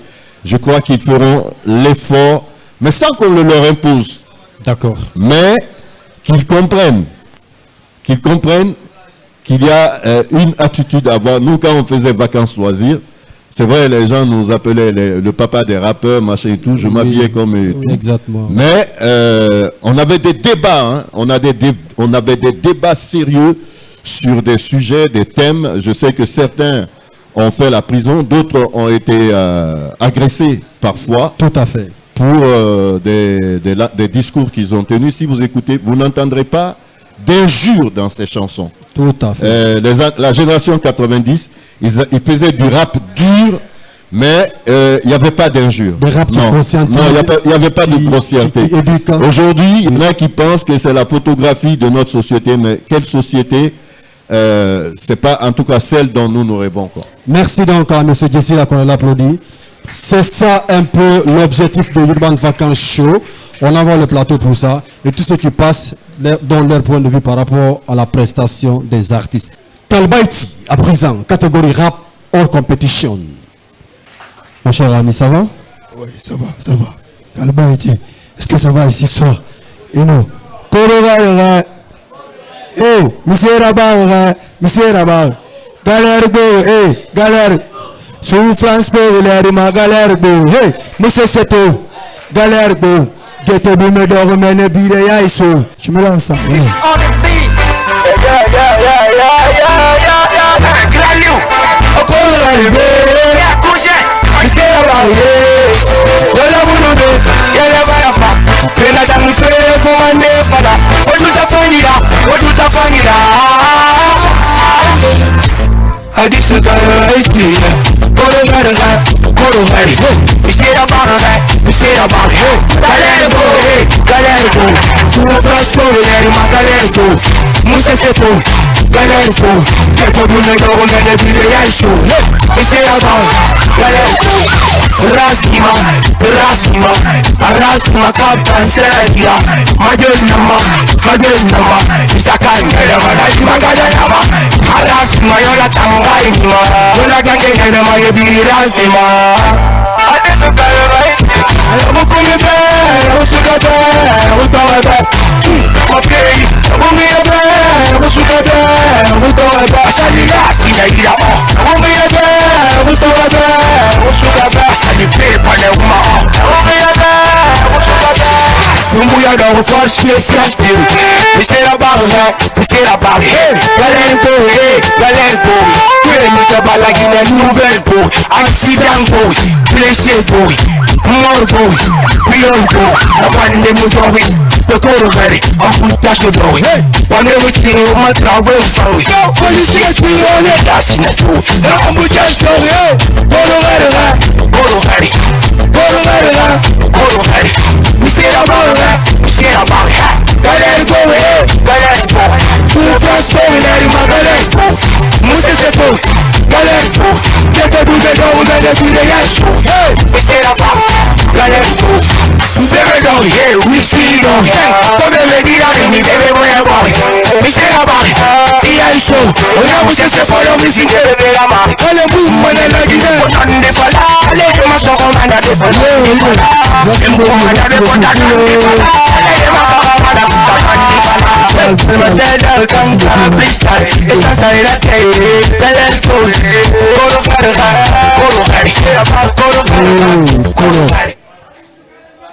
je crois qu'ils feront l'effort, mais sans qu'on le leur impose. D'accord. Mais qu'ils comprennent qu'il y a une attitude à avoir. Nous, quand on faisait vacances loisirs, c'est vrai, les gens nous appelaient le papa des rappeurs, machin et tout, je m'habillais comme eux. Oui, exactement. Mais on avait des débats, hein, on avait des débats sérieux sur des sujets, des thèmes. Je sais que certains ont fait la prison, d'autres ont été agressés parfois. Tout à fait. Pour des discours qu'ils ont tenus. Si vous écoutez, vous n'entendrez pas d'injures dans ces chansons. Tout à fait. La génération 90, ils faisaient du rap dur, mais il n'y avait pas d'injures. Des rap conscients. Non, il n'y avait pas de grossièreté. Aujourd'hui, il y en a qui pensent que c'est la photographie de notre société, mais quelle société? C'est pas en tout cas celle dont nous rêvons. Merci donc à M. Jesse là qu'on l'applaudit. C'est ça un peu l'objectif de Urban Vacances Show. On envoie le plateau pour ça et tout ce qui passe dans leur point de vue par rapport à la prestation des artistes. Talbaiti, à présent, catégorie rap hors compétition. Mon cher ami, ça va? Oui, ça va. Talbaiti, est-ce que ça va ici soir? Et non. Monsieur Rabar, galère, galère. Souffrance pour ma galère, hey, monsieur Seto, galère, j'étais bon, me dors, mais ne bide, je me lance ça. I disregard it, go to Harry, we say about it, galera go, full of us, go, galera go, Musa Seto, galera go, get up in the door, and the video show, we say about it, galera go, Rastima, Captain Serra, Madel number, Mr. Kanga, Magadama, Rastima, Yola Tangaima, Yola Ganga, my beauty, Rastima. I didn't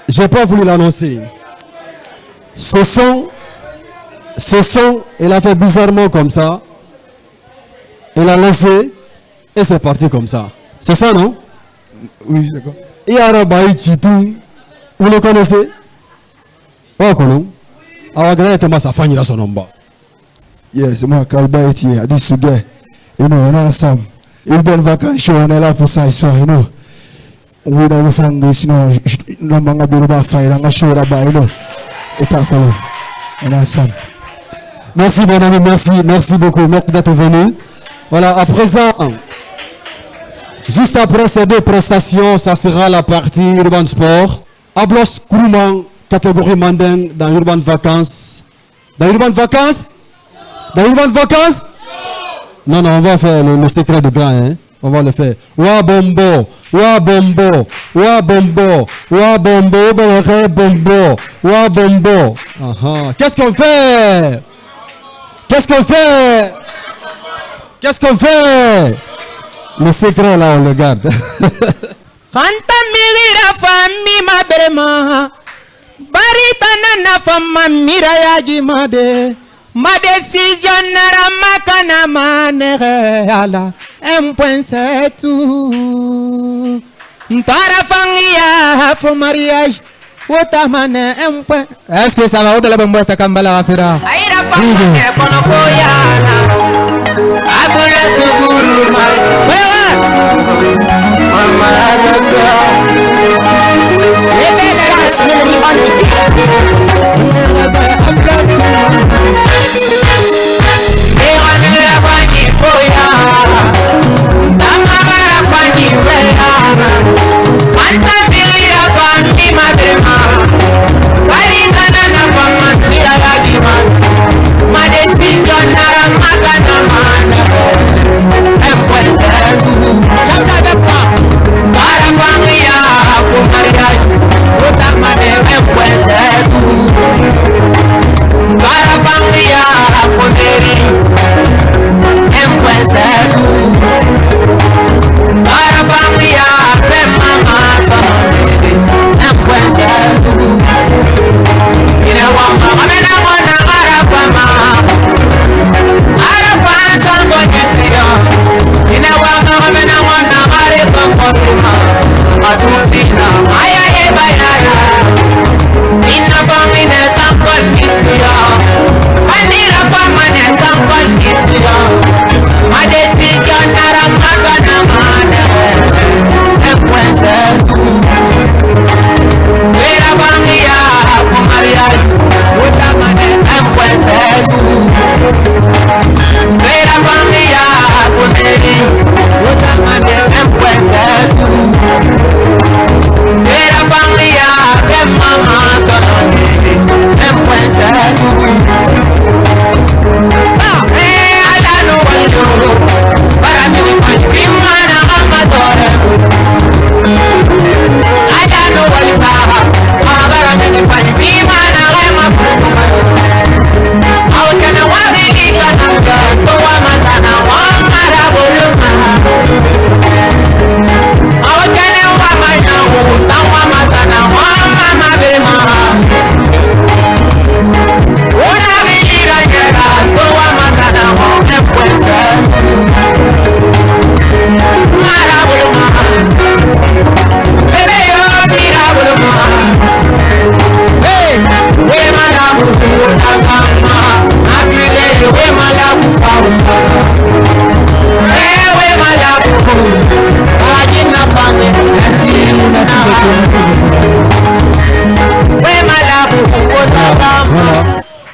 J'ai pas voulu l'annoncer. Ce son, il a fait bizarrement comme ça. Il a laissé et c'est parti comme ça. C'est ça, non? Oui, d'accord. Et Arabaï Chitou, vous le connaissez? Oh, comment? Awagana était ma sa famille là son nom. Yes, c'est moi, Kalba Eti, Adi Suge. You know, on a Sam. Il ben vacances show, on est là pour ça, you know. We don't find this, you know, no manga biruba fire, on a show là-bas, you know. Et t'as quoi, on a Sam. Merci, mon ami, merci beaucoup, merci d'être venu. Voilà, à présent, juste après ces deux prestations, ça sera la partie Urban Sport. Ablos Kourouman, catégorie Mandeng, dans Urban Vacances. Dans Urban Vacances? Dans Urban Vacances? Non, on va faire le secret de grand, hein. On va le faire. Wa bombo, wa bombo, wa bombo, wa bombo, bombo, wa bombo. Qu'est-ce qu'on fait? Qu'est-ce qu'on fait? Qu'est-ce qu'on fait? Le secret là, on le garde. Kanta milira fami mabrema baritana na fama miraya gimade ma décision nara makana manere ala 1.7 ntara fangia fo mariage wota mane 1. Est-ce que ça va au de la bomboita kambala afira aira fanga kono foyana abula seguru mai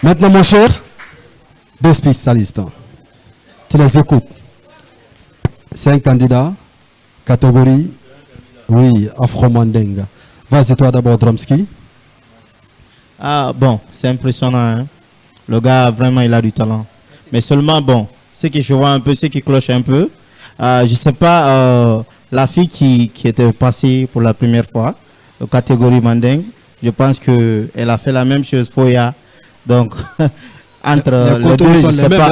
Maintenant, mon cher, deux spécialistes. Tu les écoutes. C'est un candidat, catégorie, oui, Afro-Manding. Vas-y, toi d'abord, Dromski. Ah bon, c'est impressionnant. Hein? Le gars, vraiment, il a du talent. Mais seulement, bon, ce que je vois un peu, ce qui cloche un peu, je sais pas, la fille qui était passée pour la première fois, catégorie Manding, je pense qu'elle a fait la même chose, Foya. Donc, entre les deux, je sais pas.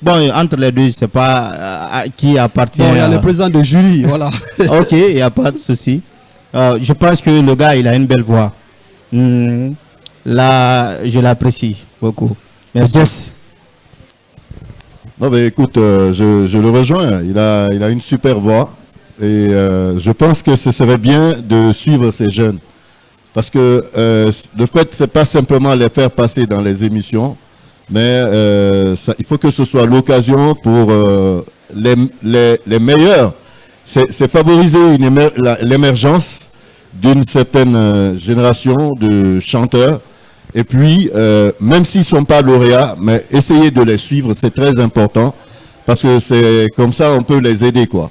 Bon, entre les deux, je ne sais pas qui appartient. Bon, il y a le président de jury, voilà. Ok, il n'y a pas de souci. Je pense que le gars, il a une belle voix. Là, je l'apprécie beaucoup. Merci. Non, mais écoute, je le rejoins. Il a une super voix. Et je pense que ce serait bien de suivre ces jeunes. Parce que le fait, c'est pas simplement les faire passer dans les émissions, mais il faut que ce soit l'occasion pour les meilleurs. C'est favoriser l'émergence d'une certaine génération de chanteurs. Et puis, même s'ils ne sont pas lauréats, mais essayer de les suivre, c'est très important. Parce que c'est comme ça, on peut les aider, quoi.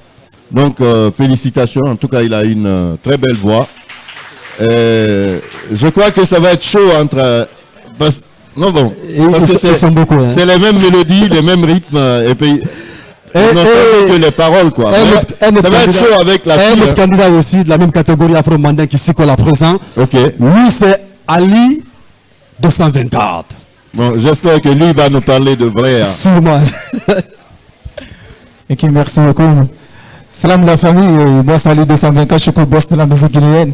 Donc, félicitations. En tout cas, il a une très belle voix. Je crois que ça va être chaud entre... non, bon. Parce que c'est les mêmes mélodies, les mêmes rythmes. Et puis... non, que les paroles, quoi. Ça va être chaud avec la fille. Un autre candidat aussi de la même catégorie afro-mandin qui s'y colle à présent. Ok. Lui, c'est Ali 224. Bon, j'espère que lui va nous parler de vrai. Sûrement. Ok, merci beaucoup. Salam la famille, moi c'est Ali 224, je suis le boss de la musique guinéenne.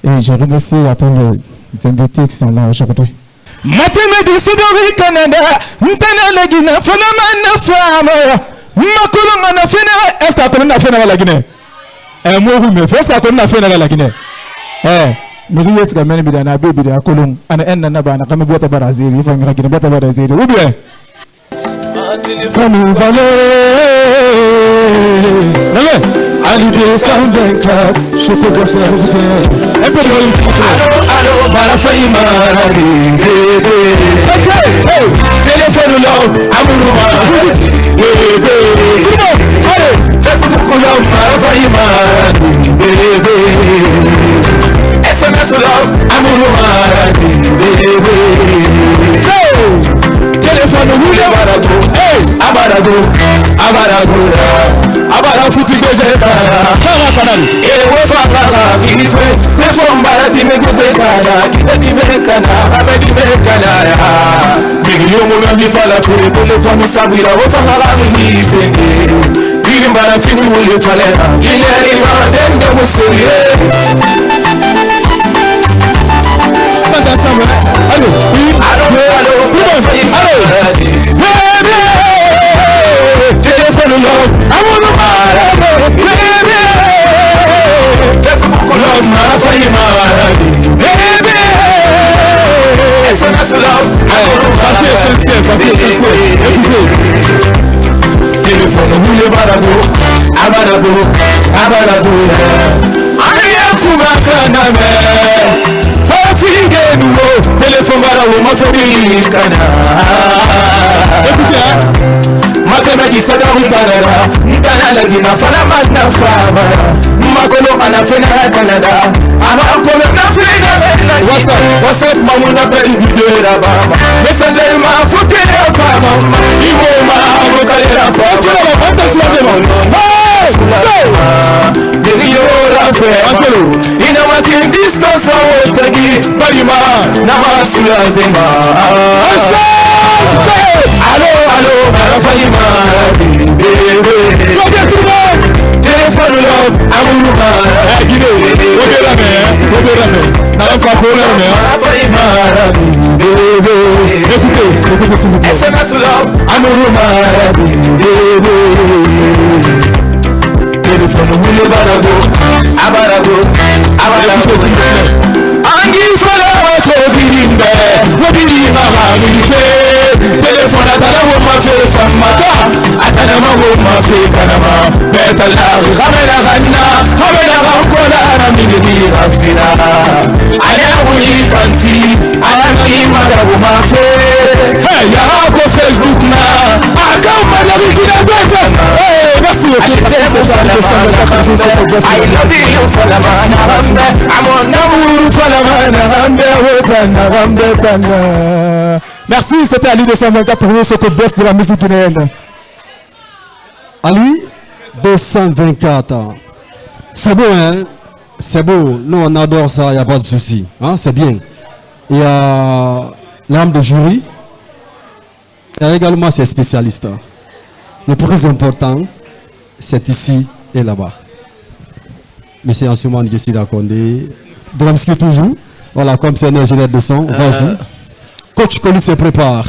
Et je remercie à tous les invités qui sont là aujourd'hui. Mathématiques, Sidori Canada, Ntana Guinée, Phénomène Femme, Makulanga Fénéra, est-ce qu'on a fait la Guinée? Moi, vous me faites ça qu'on a fait la Guinée. Miri yes gamene bidana be bidana kolon ana enna na bana kama bota baraziri fa mi hakina bota baraziri ou bien Fami vale Ali 224 je te bosse la musique un peu de allo bala faima téléphone là amoureux Facebook là bala faima SMS love, amoureux, téléphone roulé, abarago, foutu de zeta, et le wofa para, il fait, téléphone baradi me gobekana, qui me kana, abedi me kana, million mon ami fala fait, téléphone sabira, wofa para ni fende, il mbara fini roulé fale, il est arrivé dans mon sourire. Allô, téléphone l'homme, amour Facebook l'homme, ma faille SMS l'homme, téléphone roulé abarago, téléphone bara ma famille kana écoutez mathématiques ça dans Canada ntana la gina fala magna fama makolo ana fena Canada ama ko na fena WhatsApp mamuna peli vidéo la baba messenger ma photo la fama imo ma ko kalera fama attention Derio la fe ina matin distance otagi balima nama sula zema allo marafayima téléphone love amouruma guiné obérame na fa problème marafayima écoutez s'il vous plaît SMS love amouruma téléphone roulé abarago angi fala ko birimbe wobirima bamirise téléphone atala wo ma fe famaka atala ma wo ma fe kanama betala ramena rankola ramini rafina aya wuli kanti ala ni mara wo ma fe ya ko Facebook na akama na bigina beta merci beaucoup I love you for la rambe amon amour for la rambe merci, c'était Ali 224 pour nous, ce que boss de la musique guinéenne. Ali 224. C'est beau, hein? C'est beau. Nous, on adore ça, il n'y a pas de souci. Hein? C'est bien. Il y a l'âme de jury. Il y a également ses spécialistes. Le plus important, c'est ici et là-bas. Monsieur Ansouman Gessida Kondé, Drumski toujours. Voilà, comme c'est un ingénieur de son, vas-y. Coach Koli se prépare.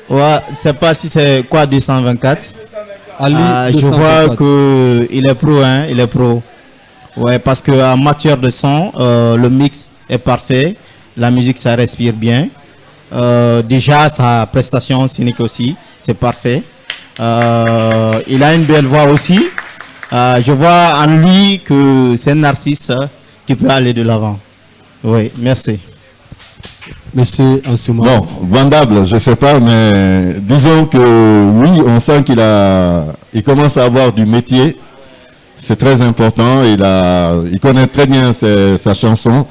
Ouais, je ne sais pas si c'est quoi 224. Ali, Je vois qu'il est pro, hein, il est pro. Ouais, parce qu'en matière de son, le mix est parfait. La musique, ça respire bien. Déjà, sa prestation scénique aussi, c'est parfait. Il a une belle voix aussi. Je vois en lui que c'est un artiste qui peut aller de l'avant. Oui, merci. Monsieur Ansouman. Bon, vendable, je ne sais pas, mais disons que oui, on sent il commence à avoir du métier. C'est très important. Il connaît très bien sa chanson.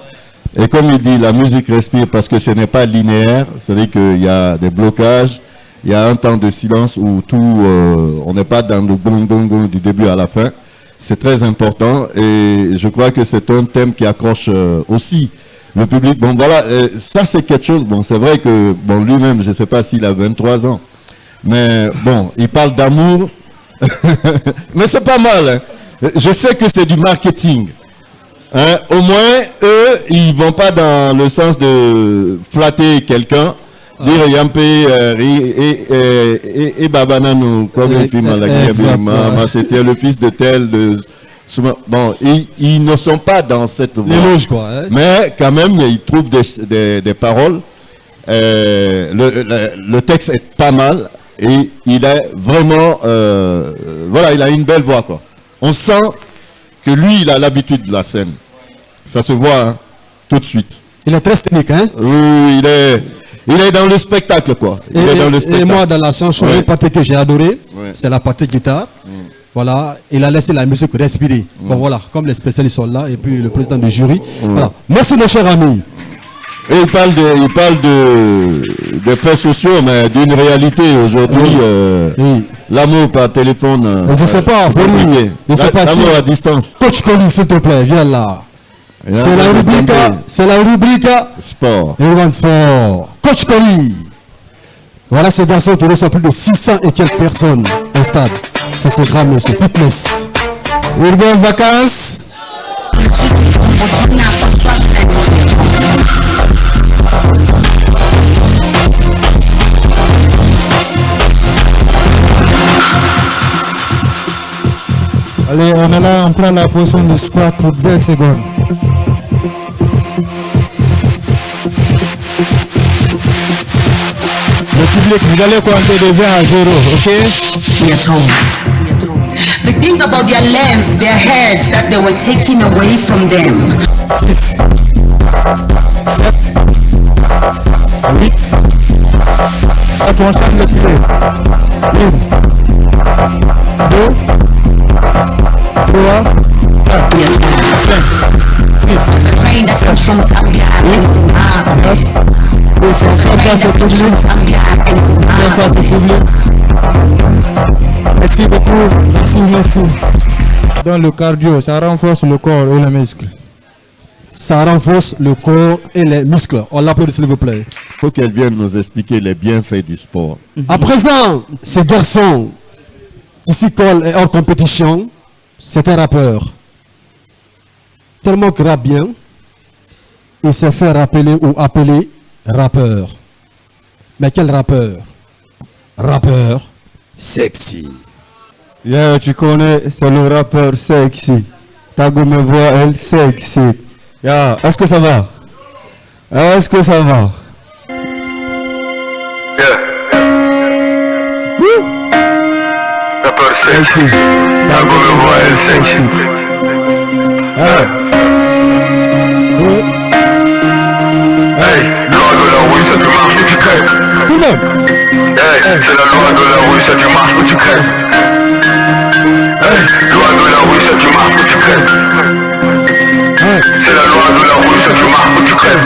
Et comme il dit, la musique respire parce que ce n'est pas linéaire. C'est-à-dire qu'il y a des blocages. Il y a un temps de silence où on n'est pas dans le boum boum boum du début à la fin. C'est très important. Et je crois que c'est un thème qui accroche aussi le public. Bon, voilà, ça c'est quelque chose. Bon, c'est vrai que lui-même, je ne sais pas s'il a 23 ans. Mais bon, il parle d'amour. Mais c'est pas mal. Hein. Je sais que c'est du marketing. Hein? Au moins, eux, ils vont pas dans le sens de flatter quelqu'un. Dire Yampe et Babanano, comme le film à la guerre, c'était le fils de tel. Bon, ils ne sont pas dans cette voie. L'éloge, quoi. Hein? Mais quand même, ils trouvent des paroles. Le texte est pas mal et il est vraiment, voilà, il a une belle voix, quoi. On sent que lui, il a l'habitude de la scène. Ça se voit, hein, tout de suite. Il est très technique, hein? Oui, il est dans le spectacle, quoi. Et moi, dans la chanson, une partie que j'ai adorée, c'est la partie guitare. Voilà, il a laissé la musique respirer. Bon, voilà, comme les spécialistes sont là, et puis le président du jury. Voilà. Merci, mon cher ami. Et il parle de faits sociaux, mais d'une réalité aujourd'hui. L'amour par téléphone. Je ne sais pas, l'amour à distance. Coach Koli, s'il te plaît, viens là. C'est la rubrique sport. Urban Sport. Coach Koli. Voilà ces garçons qui reçoivent plus de 600 et quelques personnes au stade. C'est ce grand monsieur fitness. Urban Vacances. Allez, on est là, on prend la position du squat pour 10 secondes. Le public, vous allez compter de 20 à 0, ok? We are told. They think about their lands, their herds that they were taken away from them. 6, 7, 8. On change le pied. 1, 2, 3, 4, 5, 6, 7, 8, 9. Et c'est face au public. Face au public. Merci beaucoup. Merci. Dans le cardio, ça renforce le corps et les muscles. Ça renforce le corps et les muscles. On l'applaudit, s'il vous plaît. Il faut qu'elle vienne nous expliquer les bienfaits du sport. À présent, ce garçon qui s'y colle et hors compétition, c'est un rappeur. Tellement qu'il rappe bien, il s'est fait rappeler ou appeler rappeur. Mais quel rappeur? Rappeur sexy. Yeah, tu connais, c'est le rappeur sexy. Tago me voit, elle sexy. Yeah, est-ce que ça va? Est-ce que ça va? Yeah. Rappeur sexy. Tago me voit, elle sexy. Hey, loi de la rue, ça tu marches ou tu crèves. Tout le monde. Hey, c'est la loi de la rue, ça tu marches ou tu crèves. Hey, loi de la rue, ça tu marches ou tu crèves. C'est la loi de la rue, ça tu marches ou tu crèves.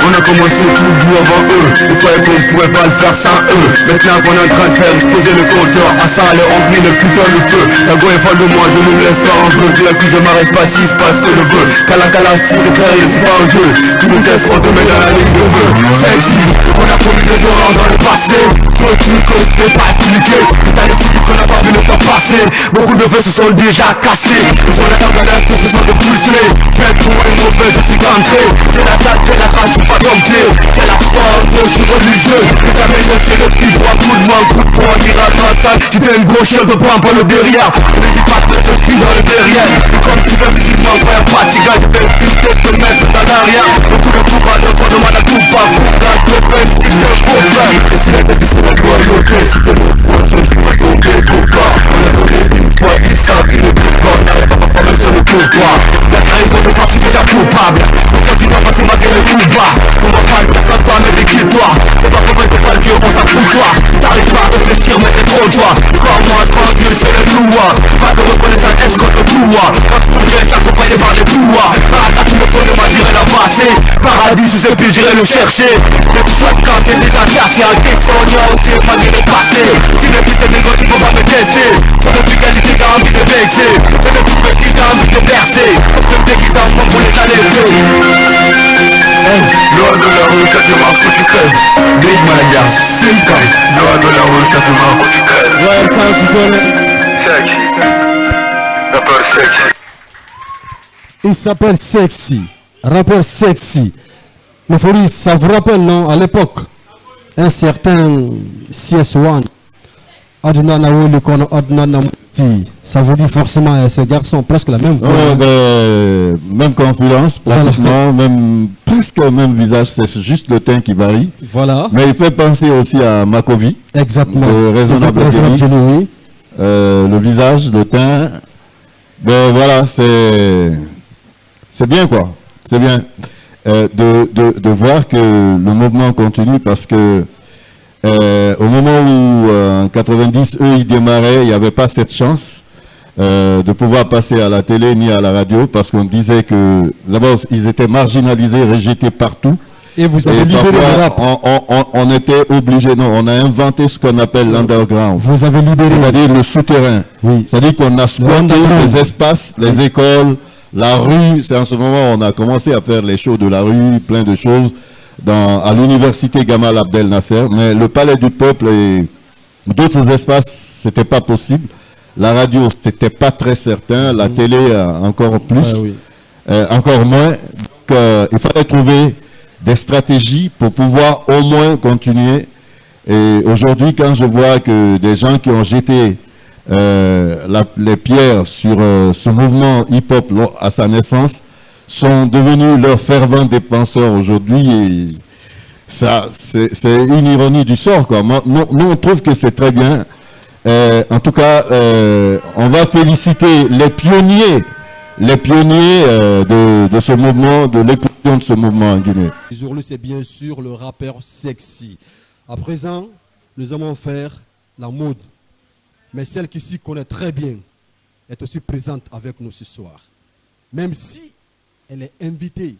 On a commencé tout doux avant eux. Ils croyaient qu'on pourrait pas le faire sans eux. Maintenant qu'on est en train de faire exploser le compteur, à ça allait remplir le putain de feu. La go est folle de moi, je me laisse faire un peu. Dire que je m'arrête pas s'il se passe ce que je veux. Cala, si c'est clair, c'est pas un jeu. Tout le test, on te met dans la ligne de feu. Sexy, on a promis de se rendre dans le parc. passé. Trop de trucs que je peux pas expliquer. T'as les fous qu'on n'a pas vu le temps passer. Beaucoup de feux se sont déjà cassés. Ils sont là dans la tous se sont frustrés. Mais pour moi, mauvais, je suis tenté. J'ai la tête, j'ai la face, je suis pas dompté. J'ai la forme, je suis religieux. Mais jamais je sais le petit droit, coup de main, coup de poing, ira dans la salle. Si t'es une grosse chienne, te prends pas le derrière. N'hésite pas à te mettre le cul dans le derrière. Et comme tu fais physiquement, quand y'a pas de gars, je vais filter, te mettre dans l'arrière. Beaucoup de coups à deux fois, demande à tout pas. Pour gars, te fais une petite faire. Et si la tête, c'est la loyauté. Si t'es mon foi, je vais tomber pour toi. On a donné une fois, ils savent, il est plus bon. N'arrête pas parfois, même sur le tour-toi. La trahison de force, je suis déjà coupable. On continue à passer malgré le coup bas. On va pas le faire ça, toi, mais décline-toi. T'es pas convaincu, t'es pas Dieu, on s'en fout toi. T'arrives pas à réfléchir, mais t'es trop toi. Crois-moi, je crois en Dieu, c'est le loup. Pas de reconnaissance, est-ce qu'on te tout. Pas de projet, accompagné par les coups. Paradis, tu me faut de moi, j'irai la passer. Paradis, si c'est plus, j'irai le chercher. Mais tu sois quand c'est déjà caché. Un question, il y a aussi malgré le passé. Tu n'es plus des gars qui vont pas me tester. T'as de l'égalité, t'as envie de baisser. T'as de tout petit, t'as envie de bercer. Comme je me déguise en moi pour les alléger. Loi de la rue, ça te marche, faut que tu crèves. Big Malaga, Simca. Loi de la rue, ça te marche, faut que tu crèves. Ouais, ça, tu connais. Sexy. Rappeur sexy. Il s'appelle Sexy. Rappeur Sexy. Mais Fabrice, ça vous rappelle, non, à l'époque, un certain CS1, Adnan Aouli, Adnan Amouti. Ça vous dit forcément, ce garçon, presque la même voix. Même confluence, pratiquement, même, presque le même visage, c'est juste le teint qui varie. Voilà. Mais il fait penser aussi à Makovi. Exactement. Raisonnable Jelly. Oui. Le visage, le teint. Ben voilà, c'est bien quoi. C'est bien de voir que le mouvement continue parce que au moment où en 90, eux, ils démarraient, il n'y avait pas cette chance de pouvoir passer à la télé ni à la radio parce qu'on disait que d'abord, ils étaient marginalisés, rejetés partout. Et vous avez libéré le rap. On était obligés, non, on a inventé ce qu'on appelle l'underground. Vous avez libéré. C'est-à-dire le souterrain. Oui. C'est-à-dire qu'on a squatté les espaces, les écoles, la rue. C'est en ce moment on a commencé à faire les shows de la rue, plein de choses, à l'université Gamal Abdel Nasser. Mais le palais du peuple et d'autres espaces, c'était pas possible. La radio, c'était pas très certain. La télé, encore plus. Ouais, oui. Encore moins. Donc, il fallait trouver des stratégies pour pouvoir au moins continuer. Et aujourd'hui, quand je vois que des gens qui ont jeté les pierres sur ce mouvement hip-hop à sa naissance sont devenus leurs fervents défenseurs aujourd'hui, et ça, c'est une ironie du sort, quoi. Nous, on trouve que c'est très bien. En tout cas, on va féliciter les pionniers de ce mouvement, de l'éclosion de ce mouvement en Guinée. Zourlu, c'est bien sûr le rappeur Sexy. À présent, nous allons faire la mode. Mais celle qui s'y connaît très bien est aussi présente avec nous ce soir. Même si elle est invitée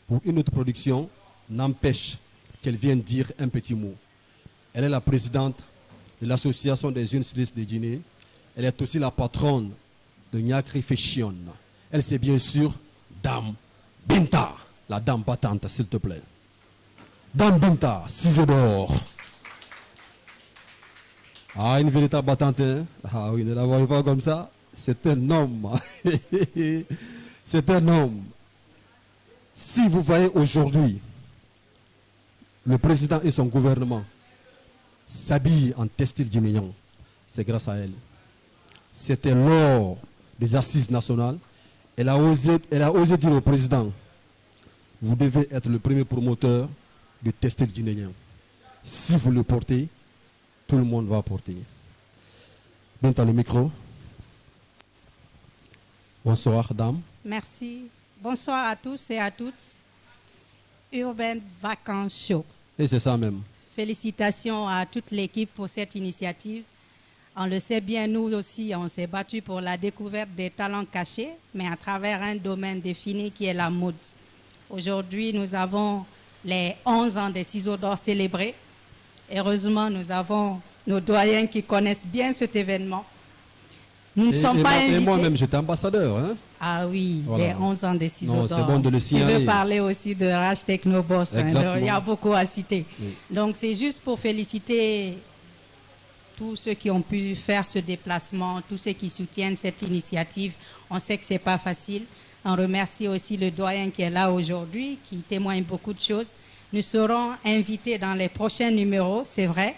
pour une autre production, n'empêche qu'elle vienne dire un petit mot. Elle est la présidente de l'association des jeunes stylistes de Guinée. Elle est aussi la patronne de Nyakri Fashion. Elle, c'est bien sûr Dame Binta, la dame battante, s'il te plaît. Dame Binta, ciseaux d'or. Ah, une véritable battante. Hein? Ah oui, ne la voyez pas comme ça. C'est un homme. C'est un homme. Si vous voyez aujourd'hui le président et son gouvernement s'habillent en textile guinéen, c'est grâce à elle. C'était lors des assises nationales. Elle a osé dire au président, vous devez être le premier promoteur du textile guinéen. Si vous le portez, tout le monde va porter. Maintenant le micro. Bonsoir, dame. Merci. Bonsoir à tous et à toutes. Urban Vacances Show. Et c'est ça même. Félicitations à toute l'équipe pour cette initiative. On le sait bien, nous aussi, on s'est battu pour la découverte des talents cachés, mais à travers un domaine défini qui est la mode. Aujourd'hui, nous avons les 11 ans des ciseaux d'or célébrés. Heureusement, nous avons nos doyens qui connaissent bien cet événement. Nous ne sommes pas invités. Et moi-même, j'étais ambassadeur. Hein? Ah oui, Voilà. les 11 ans des ciseaux d'or. C'est bon de le signaler. Je veux parler aussi de Raj Technoboss. Hein, il y a beaucoup à citer. Oui. Donc c'est juste pour féliciter tous ceux qui ont pu faire ce déplacement, tous ceux qui soutiennent cette initiative. On sait que ce n'est pas facile. On remercie aussi le doyen qui est là aujourd'hui, qui témoigne beaucoup de choses. Nous serons invités dans les prochains numéros, c'est vrai.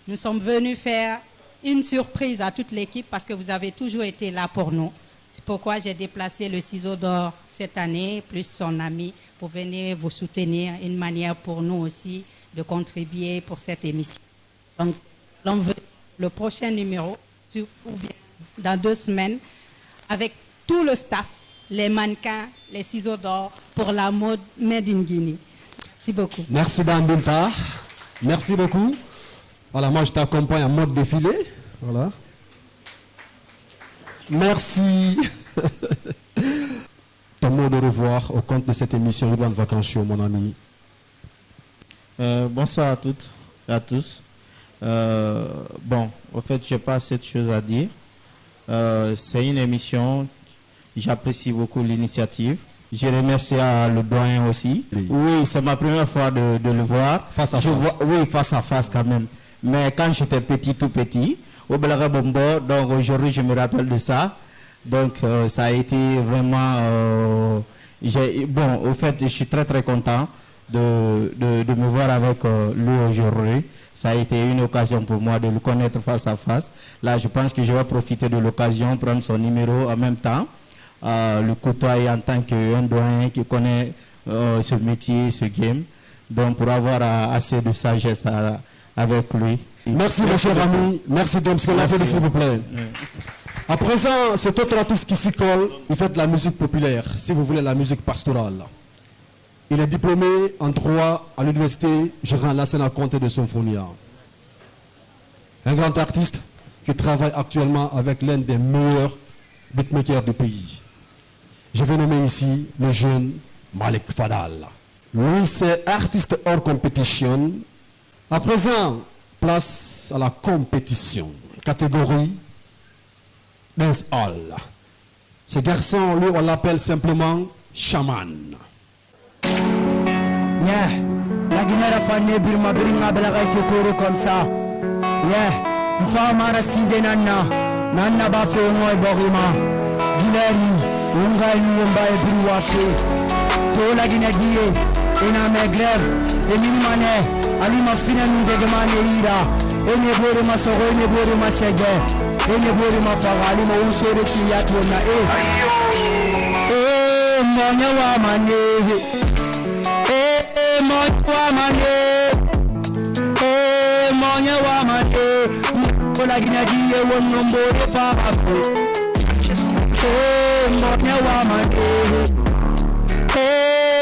Nous sommes venus faire une surprise à toute l'équipe parce que vous avez toujours été là pour nous. C'est pourquoi j'ai déplacé le ciseau d'or cette année, plus son ami, pour venir vous soutenir. Une manière pour nous aussi de contribuer pour cette émission. Donc, on veut le prochain numéro, ou bien dans 2 semaines, avec tout le staff, les mannequins, les ciseaux d'or pour la mode Made in Guinée. Merci beaucoup. Merci Dambinta. Merci beaucoup. Voilà, moi je t'accompagne en mode défilé. Voilà. Merci. Ton mot de revoir au compte de cette émission Urban Vacances Show, mon ami. Bonsoir à toutes et à tous. Bon, au fait, je n'ai pas cette chose à dire. C'est une émission, j'apprécie beaucoup l'initiative. Je remercie le doyen aussi. Oui, c'est ma première fois de le voir. Face à face. Oui, face à face quand même. Mais quand j'étais petit, tout petit, au Belaga Bombo, donc aujourd'hui je me rappelle de ça. Donc ça a été vraiment... bon, au fait, je suis très très content de me voir avec lui aujourd'hui. Ça a été une occasion pour moi de le connaître face à face. Là, je pense que je vais profiter de l'occasion, prendre son numéro en même temps. Le côtoyer en tant qu'un doyen qui connaît ce métier, ce game. Donc, pour avoir assez de sagesse avec lui. Merci, mon cher ami. Merci, Dom, s'il vous plaît. À présent, cet autre artiste qui s'y colle, il fait de la musique populaire, si vous voulez, la musique pastorale. Il est diplômé en droit à l'université Jean Lassana Conté de Symphonia. Un grand artiste qui travaille actuellement avec l'un des meilleurs beatmakers du pays. Je vais nommer ici le jeune Malik Fadal. Lui, c'est artiste hors compétition. À présent, place à la compétition. Catégorie dancehall. Ce garçon, lui, on l'appelle simplement chaman. Yeah, la Guinée Fané Birma Biringa Belaga Kekoro comme ça. Yeah, Mfa Mara Sinde Nana Bafe Moy Borima. Guileri, Unga Nyumba et Biruafe. To la Guinée Die, Ena Megreve, Eminimane, Alima Fina Ndegemane Ira, Ene Borima Soro, Ene Borima Sege, Ene Borima Fagali, Mo Usore Tiyatona, Monya Wamane. Monya wa mane, ola ginadi e won nombo de farafe. Monya wa mane,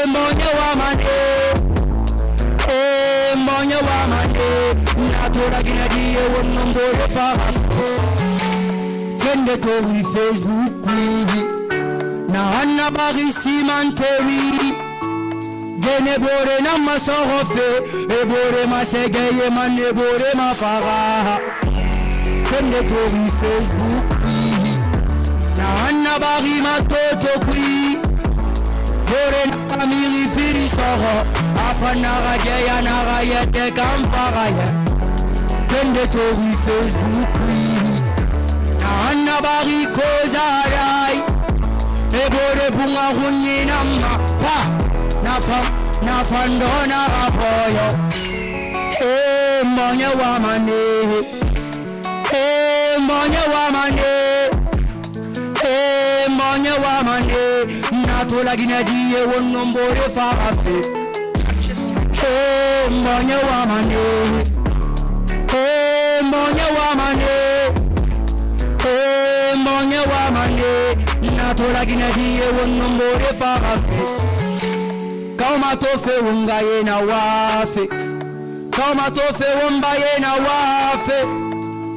monya wa mane, monya wa mane, na ola ginadi e won nombo de farafe. Fende to we Facebook we, na anna bari simanteri. Gene bore na masorofe, e bore masegeye man e bore mafara. Fende tori Facebook kui, na anna bari matoto kui. Bore na kamiri firi soro, afana rajeya na rayete kamfara ye. Fende tori Facebook kui, na anna bari kozarai. E bore bunga hunyi na pa. Nafandona apoyo. Monya wa mane, monya wa mane, monya wa mane. Natola ginadi e won nombo de farafe. Monya wa mane, monya wa mane, monya wa mane. Natola ginadi e won nombo de farafe. Kama tofe ungaye na wafe, kama tofe umbaye na wafe.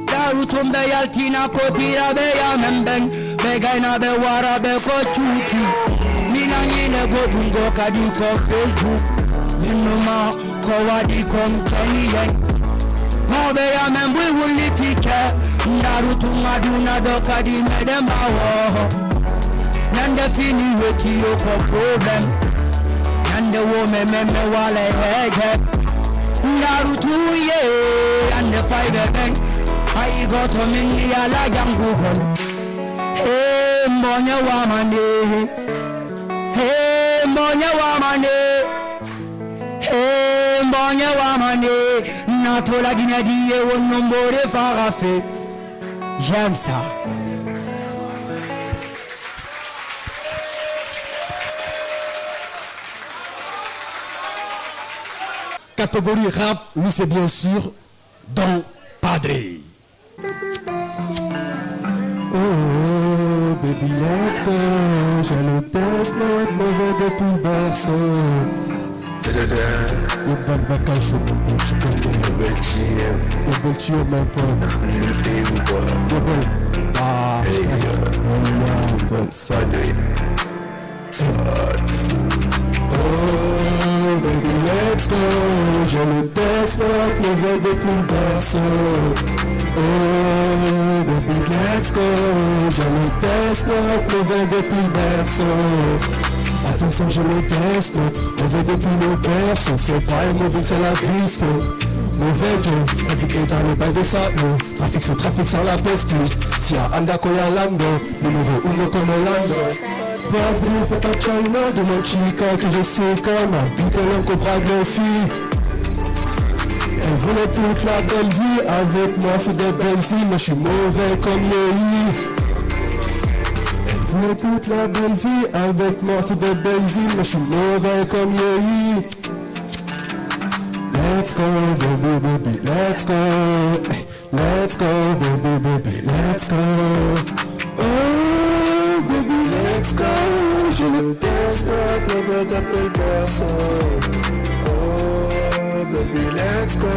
Daru tumbe yaltina kotira be ya membeng, begay na be wara be kochuti. Mina nyine godungo kadi ko Facebook, minuma ko wadi ko mkeni yen. Mo be ya membwe wulitike, Naruto maduna doka di medembawo. Nande fini weki yoko problem. Nande wo me wale hege. Naruto ye ande five bang. I got to mini ala yangu. Hey mbonya wamane. Hey mbonya wamane. Hey mbonya wamane. Natola ginadiye wo nombore farafe. J'aime ça. Catégorie rap, lui c'est bien sûr Don Padre. Oh baby let's go, j'ai le test, non être mauvais depuis le berceau. Une bonne vacation mon pote, je connais. De bel tio mon pote. De bel. Ah, oh baby let's go, j'ai le test, non être mauvais depuis le berceau. Oh baby let's go, j'ai le test, non être mauvais depuis le berceau. Attention je le teste, mauvais depuis le berceau. C'est pas un mauvais c'est la triste. Mauvais Dieu, impliqué dans le bail de Satan. Trafic sans la peste. Si y'a Anda Koya Lando, le nouveau Uno comme Lando. Padre, c'est pas China, de mon chica que je sais comment. Pique l'enco brague filles. Elle voulait toute la belle vie, avec moi c'est des belles vies, mais je suis mauvais comme Yéhi. Elle voulait toute la belle vie, avec moi c'est des belles vies, mais je suis mauvais comme Yéhi. Let's go baby baby, let's go. Let's go baby baby, let's go. Oh baby let's go. J'ai le test, mauvais d'appel le berceau. Oh baby let's go,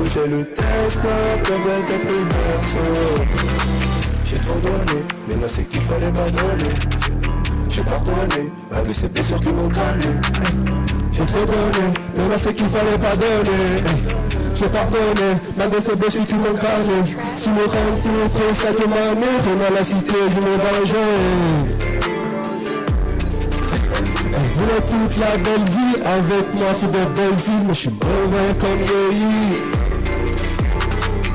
j'ai le test, mauvais d'appel le berceau. J'ai trop donné, mais là c'est qu'il fallait pas donner. J'ai pardonné, malgré ces blessures qui m'ont calmé. J'ai trop donné, mais là c'est qu'il fallait pas donner. J'ai pardonné, malgré ces blessures qui m'ont calmé. Si le rêve tout trop ça que ma mère, on a la cité du monde danger. Elle voulait toute la belle vie, avec moi c'est de belles vies, mais je suis mauvais comme Yéhi.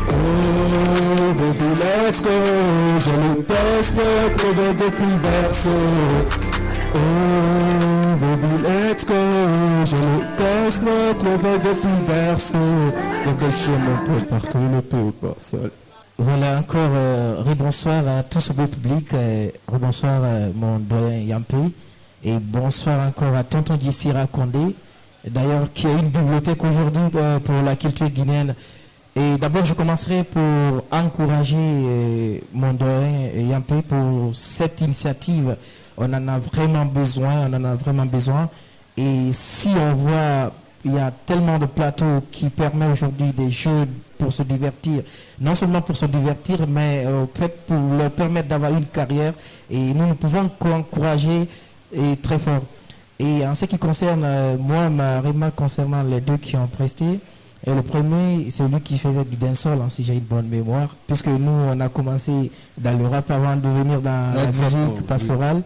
Oh baby let's go, j'ai le test, mauvais depuis le berceau. Oh baby let's go, j'ai le test, mauvais depuis le berceau. Donc chez mon pote, par contre le peu pas seul. Voilà encore, rebonsoir à tout ce beau public, rebonsoir mon doyen Yampé. Et bonsoir encore à tonton Dissira Condé, d'ailleurs qui a une bibliothèque aujourd'hui pour la culture guinéenne. Et d'abord je commencerai pour encourager mon doyen Yampé pour cette initiative. On en a vraiment besoin, Et si on voit, il y a tellement de plateaux qui permettent aujourd'hui des jeunes pour se divertir, non seulement pour se divertir, mais fait pour leur permettre d'avoir une carrière. Et nous ne pouvons qu'encourager et très fort. Et en ce qui concerne moi, ma remarque concernant les deux qui ont presté, et le premier, c'est lui qui faisait du dancehall, si j'ai une bonne mémoire, puisque nous, on a commencé dans le rap avant de venir dans la musique pastorale.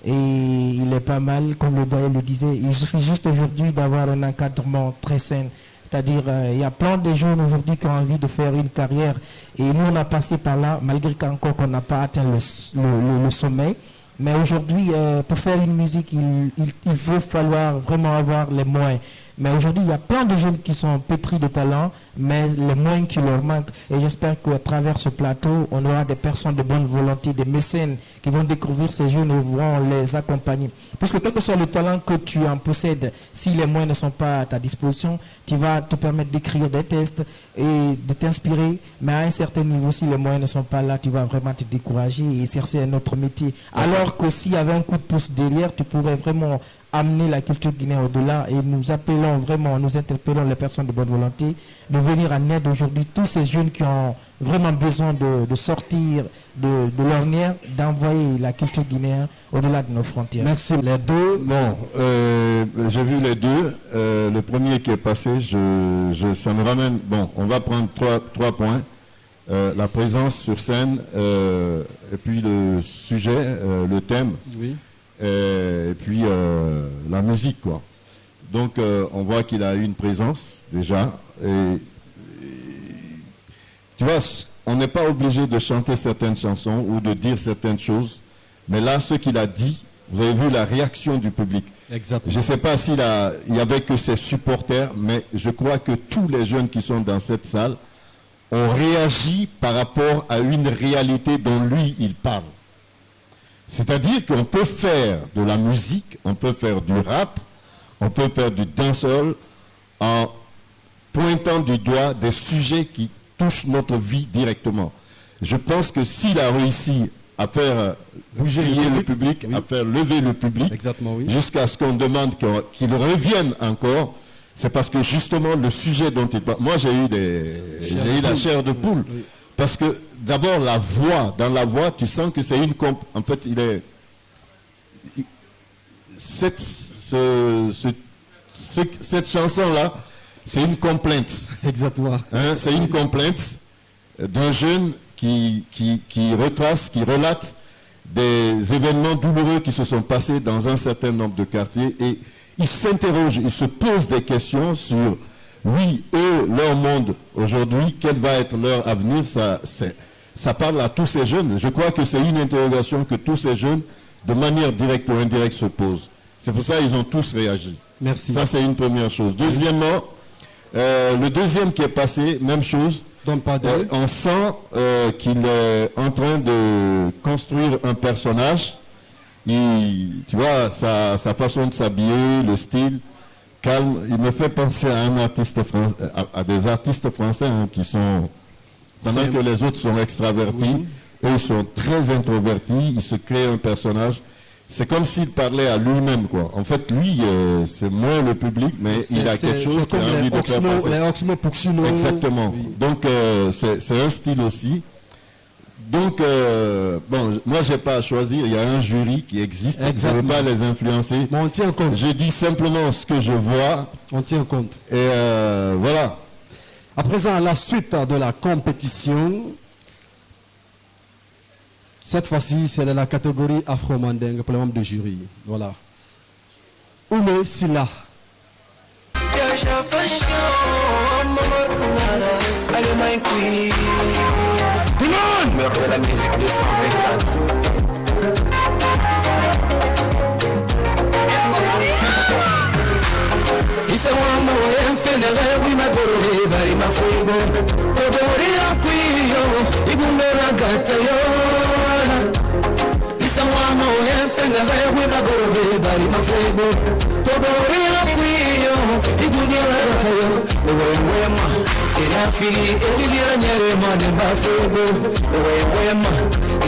Et il est pas mal, comme le doyen le disait. Il suffit juste aujourd'hui d'avoir un encadrement très sain. C'est-à-dire, il y a plein de jeunes aujourd'hui qui ont envie de faire une carrière. Et nous, on a passé par là, malgré qu'encore qu'on n'a pas atteint le sommet. Mais aujourd'hui, pour faire une musique, il faut falloir vraiment avoir les moyens. Mais aujourd'hui, il y a plein de jeunes qui sont pétris de talent, mais les moyens qui leur manquent. Et j'espère qu'à travers ce plateau, on aura des personnes de bonne volonté, des mécènes qui vont découvrir ces jeunes et vont les accompagner. Parce que quel que soit le talent que tu en possèdes, si les moyens ne sont pas à ta disposition, tu vas te permettre d'écrire des textes et de t'inspirer. Mais à un certain niveau, si les moyens ne sont pas là, tu vas vraiment te décourager et chercher un autre métier. Alors que s'il y avait un coup de pouce derrière, tu pourrais vraiment amener la culture guinéenne au-delà. Et nous appelons vraiment, nous interpellons les personnes de bonne volonté de venir en aide aujourd'hui, tous ces jeunes qui ont vraiment besoin de sortir de l'ornière, d'envoyer la culture guinéenne au-delà de nos frontières. Merci. Les deux, bon, j'ai vu les deux. Le premier qui est passé, ça me ramène, bon, on va prendre trois points. la présence sur scène, et puis le sujet, le thème, Oui. et puis la musique, quoi. Donc on voit qu'il a une présence déjà. Et tu vois, on n'est pas obligé de chanter certaines chansons ou de dire certaines choses, mais là, ce qu'il a dit, vous avez vu la réaction du public. Exactement. Je ne sais pas s'il y avait que ses supporters, mais je crois que tous les jeunes qui sont dans cette salle ont réagi par rapport à une réalité dont lui, il parle. C'est-à-dire qu'on peut faire de la musique, on peut faire du rap, on peut faire du dancehall en pointant du doigt des sujets qui touchent notre vie directement. Je pense que s'il a réussi à faire bouger le public, oui, à faire lever le public, oui, jusqu'à ce qu'on demande qu'il revienne encore, c'est parce que justement le sujet dont il parle. Moi j'ai eu la chair de poule. Oui. Parce que d'abord la voix, dans la voix tu sens que c'est une en fait il est cette chanson là, c'est une complainte. Exactement. Hein, c'est une complainte d'un jeune qui retrace, qui relate des événements douloureux qui se sont passés dans un certain nombre de quartiers, et il s'interroge, il se pose des questions sur, oui, eux, leur monde aujourd'hui, quel va être leur avenir. Ça parle à tous ces jeunes. Je crois que c'est une interrogation que tous ces jeunes, de manière directe ou indirecte, se posent. C'est pour ça qu'ils ont tous réagi. Merci. Ça, c'est une première chose. Deuxièmement, le deuxième qui est passé, même chose. On sent qu'il est en train de construire un personnage. Tu vois, sa façon de s'habiller, le style, calme. Il me fait penser à un artiste français, à des artistes français qui sont, pendant que les autres sont extravertis, oui, eux sont très introvertis. Ils se créent un personnage. C'est comme s'il parlait à lui-même, quoi. En fait, lui, c'est moins le public, mais il a quelque chose qu'il a envie de faire passer. Les Oxmo Puccino. Exactement. Oui. Donc, c'est un style aussi. Donc, bon, moi, j'ai pas à choisir. Il y a un jury qui existe. Exactement. Je ne veux pas les influencer. Mais on tient compte. Je dis simplement ce que je vois. On tient compte. Et voilà. À présent, la suite de la compétition. Cette fois-ci, c'est de la catégorie afro-mandingue pour les membres de jury. Voilà. Oumé Silla. Tout le monde meurt de la musique de 124. Isa wamo enfenele wimagorore bari mafugo tobori akwiyo igundora gatayo. Isa wamo enfenele wimagorore bari mafugo tobori akwiyo igundora gatayo. Wema inafili elira nyere mane bafugo. Wema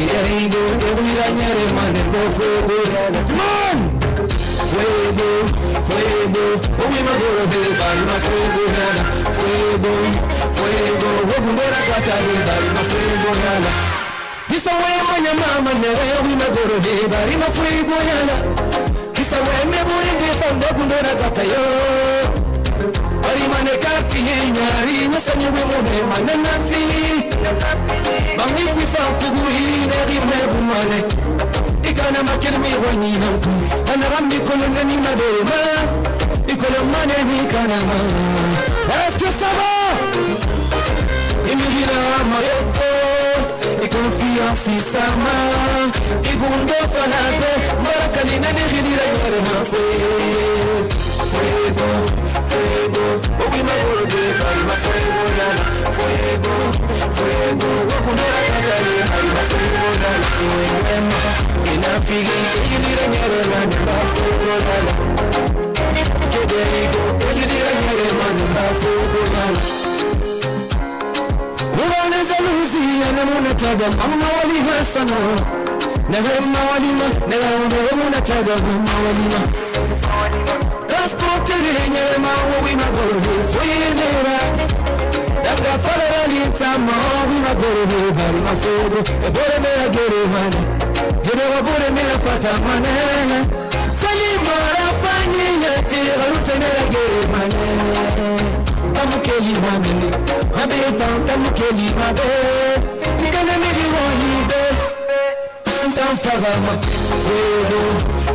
irindo elira nyere mane bafugo. Man fuego, fuego, we magoro de balma fuego nada, fuego, fuego, wogundera kata de balma fuego nada. Kisa we manya mama nere we magoro de balma fuego nada. Kisa we me buri de fondo wogundera kata yo. Ari mane kati nyari nasanye we mone manana fi. Bambi kwifa kuguri neri me bumane. Ikana makelmi wani nanku ana rambi kolonga ni madema ikolomane ni kanama. Est-ce que ça va? Imigina mayoko ikonfiansi sama igundo fanabe marakalina ni ghidira nyere hafe. Fuego, fuego, owi magoro de palma fuego nana. Fuego, fuego, wakundera kakali palma fuego nana. Wema inafili ghidira nyere mani fuego nana. Kederigo ghidira nyere mani fuego nana. Uraneza luzi yana munataga amma walima sana. Nehema walima, nehema munataga amma walima. Transportere nyere mawo wimagoro fuyenera. Daga falera lintama wimagoro bari mafugo. Ebore mera gere mane, gere wabore mera fata manena. Salima rafanyi yati galute mera gere mane. Amukeli mamini, Nabitanta mukeli mabe Nikana migi wonibe Tantan fagama Fuego,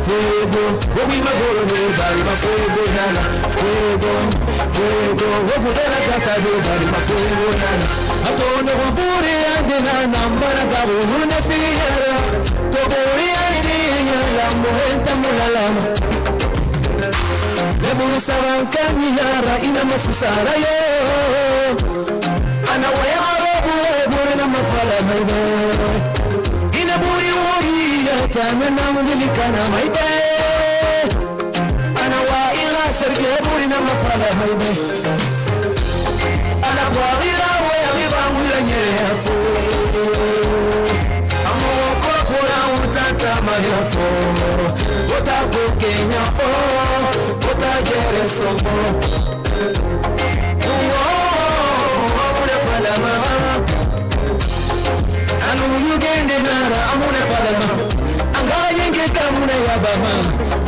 fuego Wogi magoro bari ma fuego nana Fuego, fuego Wogu dera kakado bari ma fuego nana Atone waburi ande nana Mbara gabu hune fiyara Toburi ande yala Muhenta mulalama Leburu sawankani yara Ina masusara yo Ana wema robu weburi na mafala maibe Ina buri wori Tana na mujilikana maibe Ana wa ila serge buri na mafala maibe Ana kwa ila waya viva mwila nyere hafo Amo wakura kura utata mahafo Wota kukenya fo Wota jere sofo Amune falama Anu yugende nara amune falama Angara yenge kamune yabama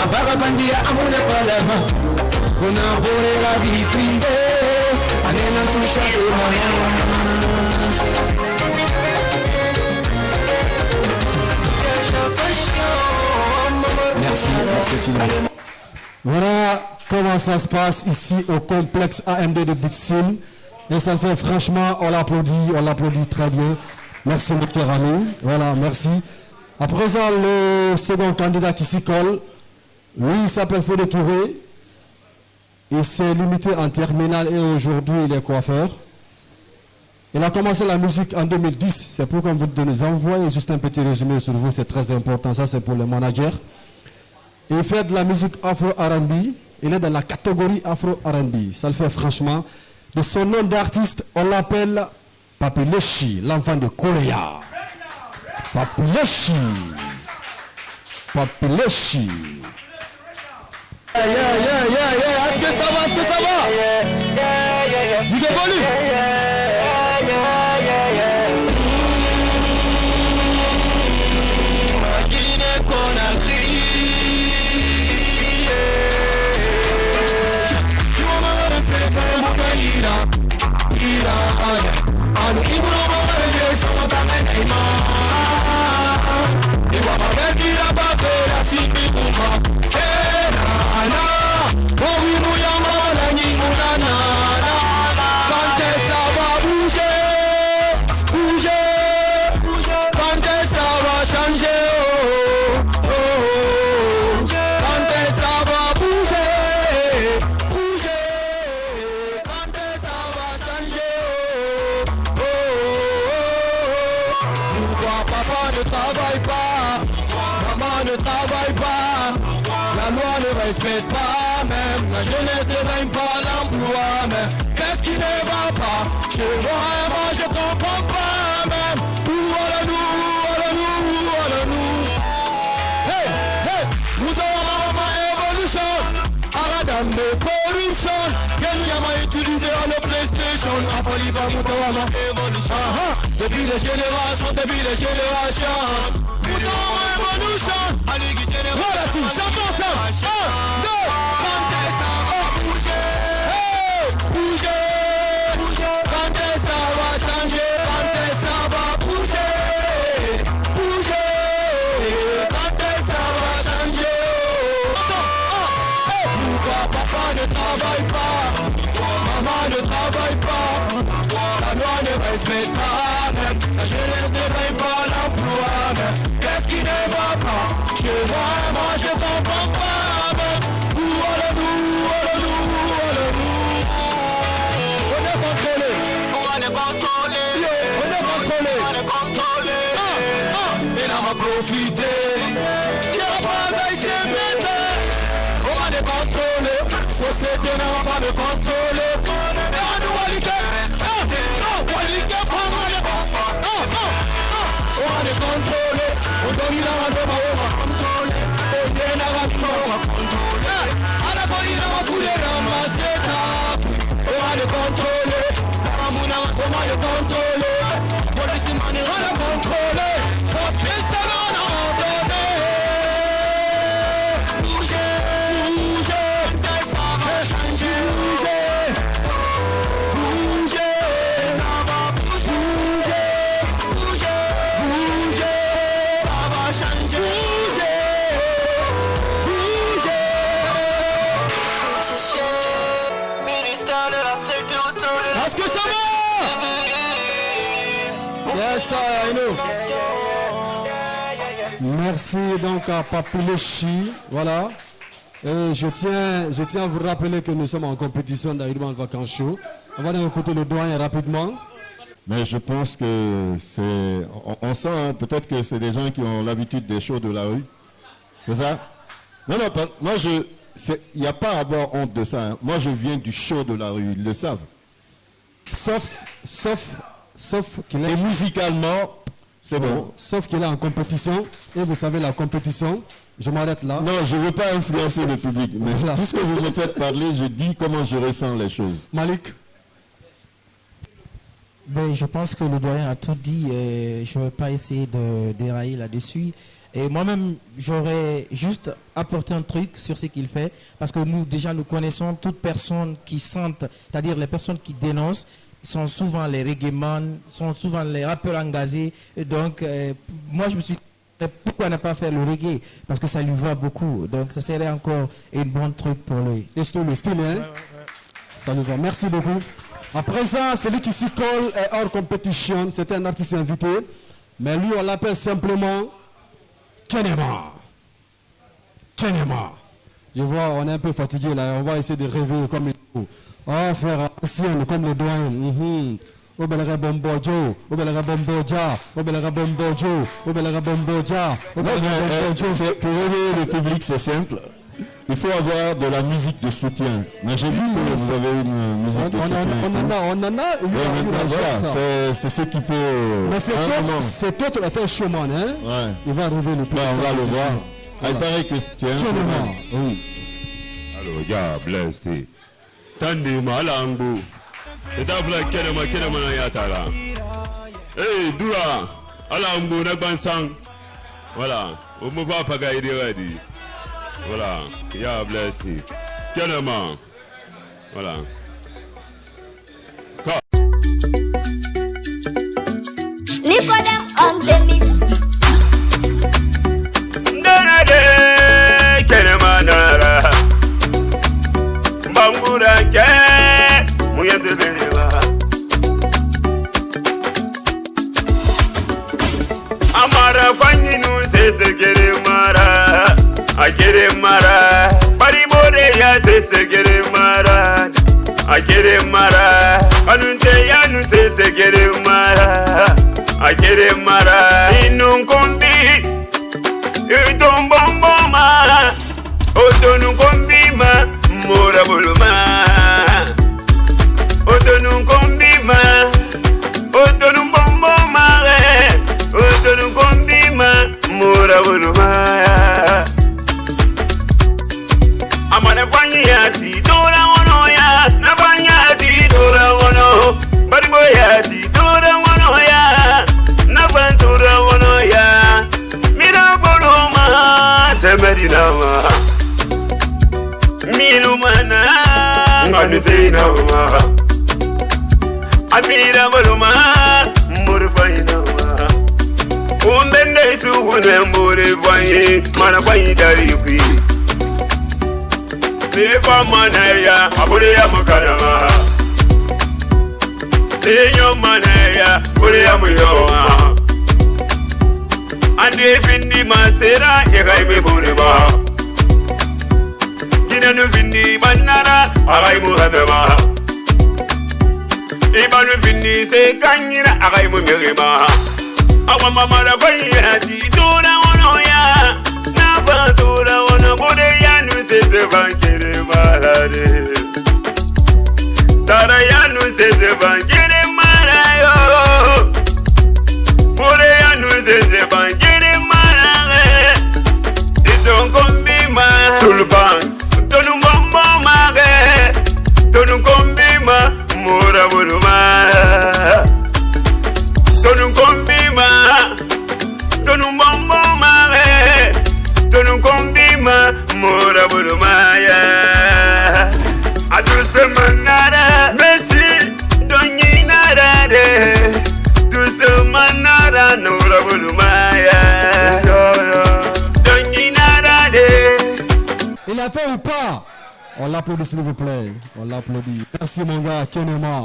Abaga bandia amune falama Kuna bore la vie privée Anena toucha de moyens Merci. Voilà comment ça se passe ici au complexe AMD de Dixine. Et ça fait franchement, on l'applaudit très bien. Merci mon cher ami. Voilà, merci. À présent, le second candidat qui s'y colle, lui, il s'appelle Fodé Touré. Il s'est limité en terminale et aujourd'hui, il est coiffeur. Il a commencé la musique en 2010. C'est pourquoi vous nous envoyer juste un petit résumé sur vous. C'est très important. Ça, c'est pour les managers. Il fait de la musique afro-R&B. Il est dans la catégorie afro-R&B. Ça le fait franchement. De son nom d'artiste, on l'appelle Papi Lechi, l'enfant de Korea. Papi Lechi. Papi Lechi. Est-ce que ça va? Est-ce que ça va? Vous dévolez? Respecte pas même, la jeunesse ne règne pas l'emploi même. Qu'est-ce qui ne va pas? Chez moi, je comprends pas même. Où allons-nous? Hey, hey, nous avons ma évolution. Aradam de corruption. Kenya m'a utilisé à la PlayStation. Afaliva Moutawama évolution. Depuis les générations. Moutawama évolution. Voilà tout, j'avance. Ne travaille pas, la loi ne respecte pas même, la jeunesse ne paye pas l'emploi même. Qu'est-ce qui ne va pas? Chez moi, je comprends pas même. Où allons-nous? On est contrôlé. Il a m'a profité. Il a pas d'haïtien bête. On va les contrôler. Société n'a pas de contrôler. Est-ce que ça va? Yes, I know. Merci donc à Papilechi. Voilà. Et je tiens à vous rappeler que nous sommes en compétition d'Aïdouman Vacances Show. On va donc écouter le doyen rapidement. Mais je pense que c'est... On sent, hein, peut-être que c'est des gens qui ont l'habitude des shows de la rue. C'est ça? Non, moi il n'y a pas à avoir honte de ça. Hein. Moi je viens du show de la rue, ils le savent. Sauf qu'il est... Et musicalement, c'est bon. Sauf qu'il est en compétition. Et vous savez, la compétition, je m'arrête là. Non, je ne veux pas influencer le public. Mais puisque vous me faites parler, je dis comment je ressens les choses. Malik? Ben, je pense que le doyen a tout dit. Je ne vais pas essayer de dérailler là-dessus. Et moi-même, j'aurais juste apporté un truc sur ce qu'il fait. Parce que nous, déjà, nous connaissons toutes personnes qui sentent, c'est-à-dire les personnes qui dénoncent, sont souvent les reggaeman, sont souvent les rappeurs engagés. Et donc, moi, je me suis dit, pourquoi ne pas faire le reggae? Parce que ça lui va beaucoup. Donc, ça serait encore un bon truc pour lui. Et c'est le style, hein? Ça lui va. Merci beaucoup. À présent, celui qui s'y colle est hors compétition. C'était un artiste invité. Mais lui, on l'appelle simplement Kenema. Kenema. Je vois, on est un peu fatigué là. On va essayer de rêver comme il faut. Oh, frère, ancien, comme le doyen. Obelere Bombojo, Obelere Bomboja, Obelere Bombojo, Obelere Bomboja, Obelere Bombojo. Pour réveiller le public, c'est simple. Il faut avoir de la musique de soutien. Mais j'ai vu que vous avez une musique de soutien. On en a. Voilà, c'est ce qui peut... Mais cet autre est un showman, hein? Ouais. Il va arriver le plus. On va le voir. Il paraît que tu es un showman. Oui. Alors, gars, blessé. Tandi malangu. C'est un flag Kenema na yatala. Hey, Dura. Alangu na bansang. Voilà. On me va pas gagner ready. Voilà. Yeah, blessé. Kenema. Voilà. Nicodem on the mix. Kenema nara. Bambura ke muyende belewa. Amara fanyinu sese gere mara, agere mara. Paribore ya sese gere mara, agere mara. Anunte ya nu sese gere mara, agere mara. Inunkombi, itombomboma, otonukombima. Mora buluma, otonu kombima, otonu bombo mare, otonu kombima, mora buluma. Amana fanya ti dora wono ya, na fanya ti dora wono, baribo ya ti dora wono ya, na fantura wono ya, mira buluma, temerina ma. Milumana nganutena ma Amira maluma murfaina ma Umbende suune murfaini mana faini dari kui Sefa manaya abure ya makarama Seyo manaya abure ya muyoa Ande findi masera yegai bure ba Nanu vindi banara agai mu hadama Ibanu vindi se kanyira agai mu mirima Awa mama da fanya ti dora wono ya Na fa dora wono bude ya nu se bankere malare Tara ya nu se bankere malayo Bude ya nu se bankere malare Dison kombima Sulbans Tonu mbombo mage, tonu kombima, mura buluma. Tonu kombima, tonu mbombo mage, tonu kombima, mura buluma ya. Aduse manara, besi, donyi nara de, duse manara, nura buluma ya. Donyi nara de. Il a fait ou pas? On l'applaudit s'il vous plaît. On l'applaudit. Merci mon gars, Kenema.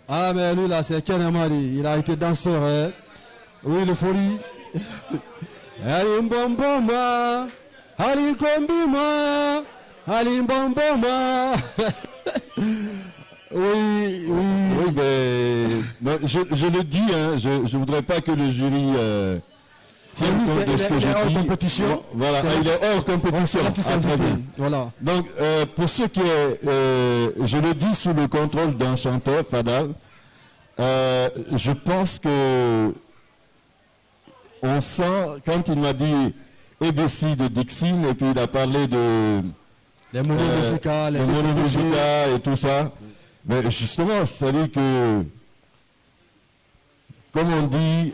Ah, mais lui là, c'est Ken Amari. Il a été danseur. Hein. Oui, le folie. Alim bomboma, alim kombima, alim bomboma. Oui, mais je le dis, hein, je ne voudrais pas que le jury tienne compte de ce que je dis. Compétition. Voilà, il est hors compétition. Voilà. Donc, pour ce qui est, je le dis sous le contrôle d'un chanteur, Fadal, je pense que on sent, quand il m'a dit ABC de Dixine, et puis il a parlé de les monomusicales, les monomusicales et tout ça, mais justement, c'est-à-dire que, comme on dit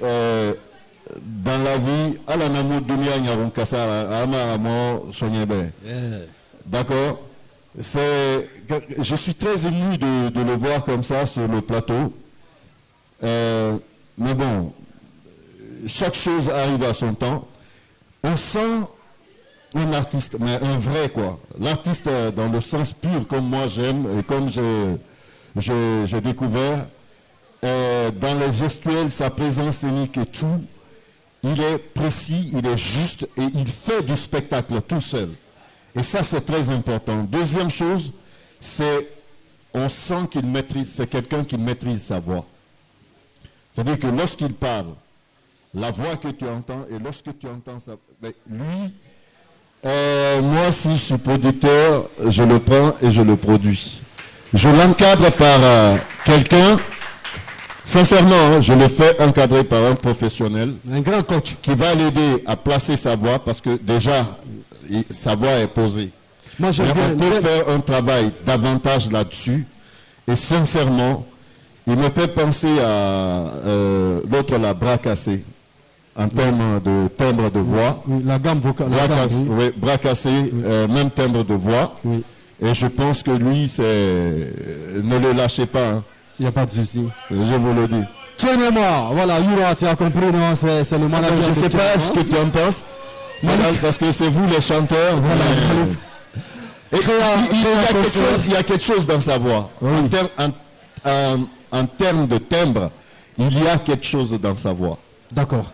dans la vie, à la namu dunia nyaron kasara, ama amo sonyebe. D'accord? Je suis très ému de le voir comme ça sur le plateau. Mais bon, chaque chose arrive à son temps. On sent un artiste, mais un vrai quoi. L'artiste dans le sens pur, comme moi j'aime et comme j'ai découvert, dans les gestuels, sa présence scénique et tout, il est précis, il est juste et il fait du spectacle tout seul. Et ça, c'est très important. Deuxième chose, c'est on sent qu'il maîtrise, c'est quelqu'un qui maîtrise sa voix. C'est-à-dire que lorsqu'il parle, la voix que tu entends, et lorsque tu entends ça, ben, lui, moi, si je suis producteur, je le prends et je le produis. Je l'encadre par quelqu'un, sincèrement, hein, je le fais encadrer par un professionnel. Un grand coach. Qui va l'aider à placer sa voix, parce que déjà, sa voix est posée. Moi, on peut faire un travail davantage là-dessus. Et sincèrement, il me fait penser à l'autre, la bras cassé, en termes de timbre de voix. Oui, la gamme vocale. Oui, bras cassé, même timbre de voix. Oui. Et je pense que lui, ne le lâchez pas. Hein. Il n'y a pas de souci. Je vous le dis. Tiens-moi, voilà, Yura, tu as compris, non? C'est le manager. Je ne sais pas ce que tu en penses, parce que c'est vous les chanteurs. Voilà. Et il y a quelque chose dans sa voix. Oui. En termes de timbre, il y a quelque chose dans sa voix. D'accord.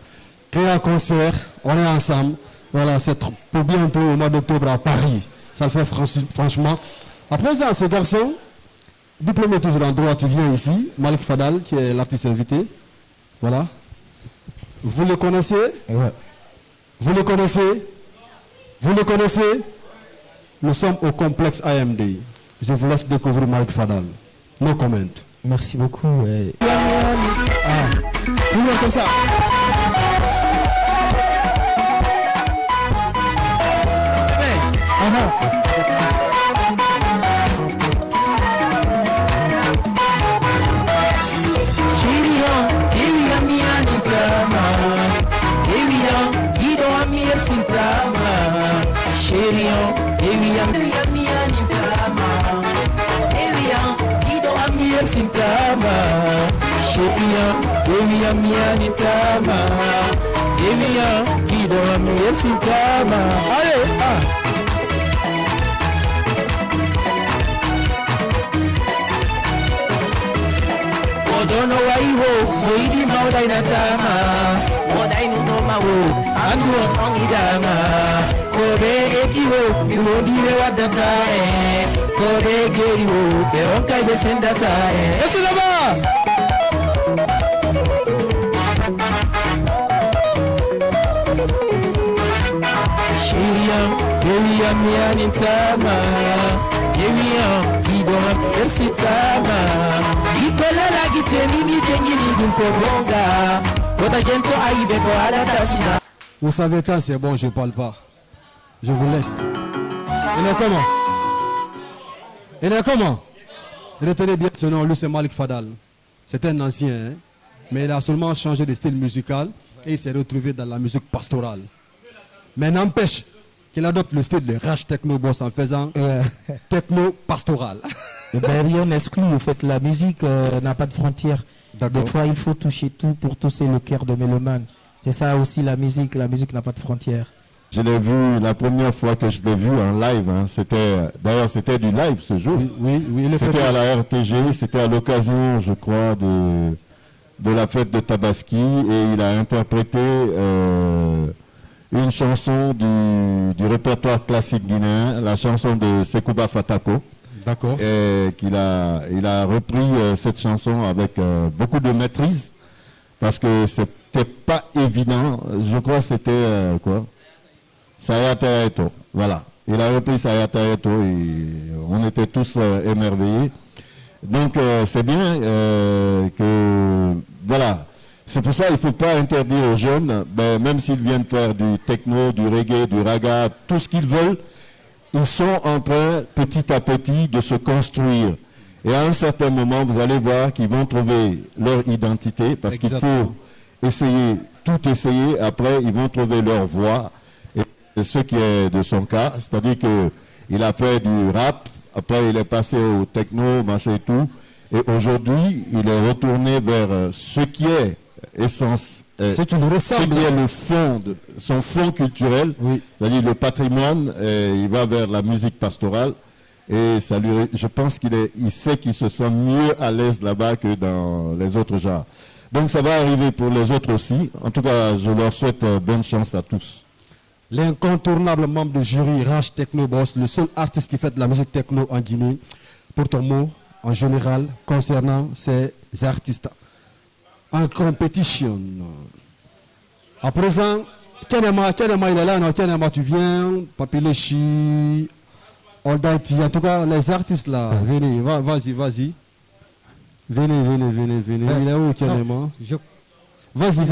Créer un concert, on est ensemble. Voilà, c'est pour bientôt au mois d'octobre à Paris. Ça le fait franchement. À présent, ce garçon, diplômé toujours en droit, tu viens ici, Malik Fadal, qui est l'artiste invité. Voilà. Vous le connaissez? Ouais. Vous le connaissez? Vous le connaissez? Nous sommes au complexe AMD. Je vous laisse découvrir Malik Fadal. No comment. Merci beaucoup. Tout le monde comme ça. Sintama, Shebia, Miani Tama, Evia, Kido, Amir Sintama. Allez, Odono Waiho, Moidi Maudaina Tama, Modainu Nomawo, Anduan Ongidama, Kobe Etiho, Miwondiwe Wadatae, Kobe Geriwo, Beronkai Besendatae. Est-ce que ça va? Yewiya miani tama, yewiya kidoma persitama. Ikola la giteni mi tengini dumpogonga, kota jento aibe ko ala tasina. Vous savez quand c'est bon, je parle pas. Je vous laisse. Il est comment? Il est comment? Retenez bien ce nom, lui c'est Malik Fadal. C'est un ancien, hein? Mais il a seulement changé de style musical et il s'est retrouvé dans la musique pastorale. Mais n'empêche qu'il adopte le style de Rach Techno Boss en faisant techno pastoral. Rien n'exclut, en fait, la musique n'a pas de frontières. Des fois, il faut toucher tout pour toucher le cœur de mélomane. C'est ça aussi la musique n'a pas de frontières. Je l'ai vu la première fois que je l'ai vu en live. Hein, d'ailleurs, c'était du live ce jour. Oui. C'était à la RTG, c'était à l'occasion, je crois, de la fête de Tabaski, et il a interprété une chanson du répertoire classique guinéen, la chanson de Sekouba Fatako. D'accord. Et il a repris cette chanson avec beaucoup de maîtrise, parce que c'était pas évident. Je crois que c'était quoi? Sayata Eto. Voilà. Il a repris Sayata Eto et on était tous émerveillés. Donc c'est bien que voilà. C'est pour ça qu'il ne faut pas interdire aux jeunes, même s'ils viennent faire du techno, du reggae, du raga, tout ce qu'ils veulent, ils sont en train petit à petit de se construire. Et à un certain moment, vous allez voir qu'ils vont trouver leur identité, parce qu'il faut essayer, tout essayer, après ils vont trouver leur voix. Et ce qui est de son cas, c'est-à-dire qu'il a fait du rap, après il est passé au techno, machin et tout, et aujourd'hui il est retourné vers ce qui est essence, ce qui est le fond, son fond culturel, c'est-à-dire le patrimoine, il va vers la musique pastorale, et ça lui, je pense il sait qu'il se sent mieux à l'aise là-bas que dans les autres genres. Donc ça va arriver pour les autres aussi. En tout cas, je leur souhaite bonne chance à tous. L'incontournable membre du jury, Rach Techno Boss, le seul artiste qui fait de la musique techno en Guinée. Pour ton mot, en général, concernant ces artistes en compétition. À présent, Kenema, il est là, non, Kenema, tu viens, Papilechi, Oldaiti, en tout cas, les artistes là, venez, vas-y. Venez. Il est où, Kenema? Vas-y.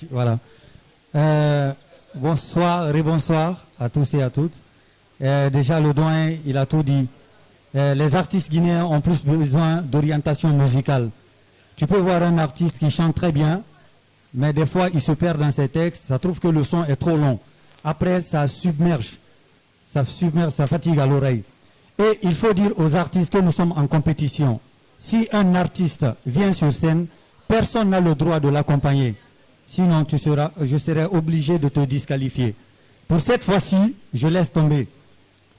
Voilà. Bonsoir et bonsoir à tous et à toutes. Déjà, le doyen, il a tout dit. Les artistes guinéens ont plus besoin d'orientation musicale. Tu peux voir un artiste qui chante très bien, mais des fois, il se perd dans ses textes. Ça trouve que le son est trop long. Après, ça submerge, ça fatigue à l'oreille. Et il faut dire aux artistes que nous sommes en compétition. Si un artiste vient sur scène, personne n'a le droit de l'accompagner. Sinon, je serai obligé de te disqualifier. Pour cette fois-ci, je laisse tomber.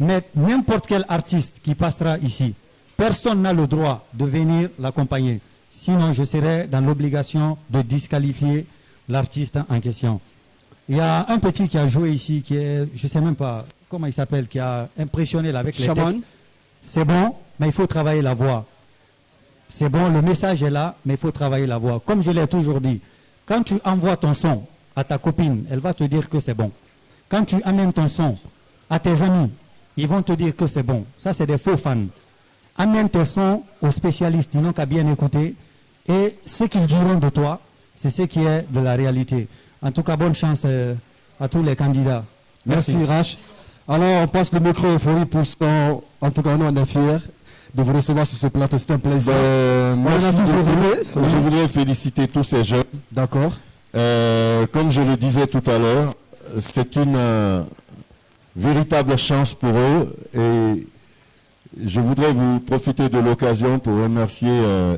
Mais n'importe quel artiste qui passera ici, personne n'a le droit de venir l'accompagner. Sinon, je serai dans l'obligation de disqualifier l'artiste en question. Il y a un petit qui a joué ici, qui est, je ne sais même pas comment il s'appelle, qui a impressionné avec les textes. C'est bon, mais il faut travailler la voix. C'est bon, le message est là, mais il faut travailler la voix. Comme je l'ai toujours dit, quand tu envoies ton son à ta copine, elle va te dire que c'est bon. Quand tu amènes ton son à tes amis, ils vont te dire que c'est bon. Ça, c'est des faux fans. Amène tes sons aux spécialistes, ils n'ont qu'à bien écouter. Et ce qu'ils diront de toi, c'est ce qui est de la réalité. En tout cas, bonne chance à tous les candidats. Merci Rach. Alors, on passe le micro euphorie pour ce qu'on... En tout cas, nous, on est fiers de vous recevoir sur ce plateau. C'est un plaisir. Merci beaucoup. Je voudrais féliciter tous ces jeunes. D'accord. Comme je le disais tout à l'heure, c'est une véritable chance pour eux. Et je voudrais vous profiter de l'occasion pour remercier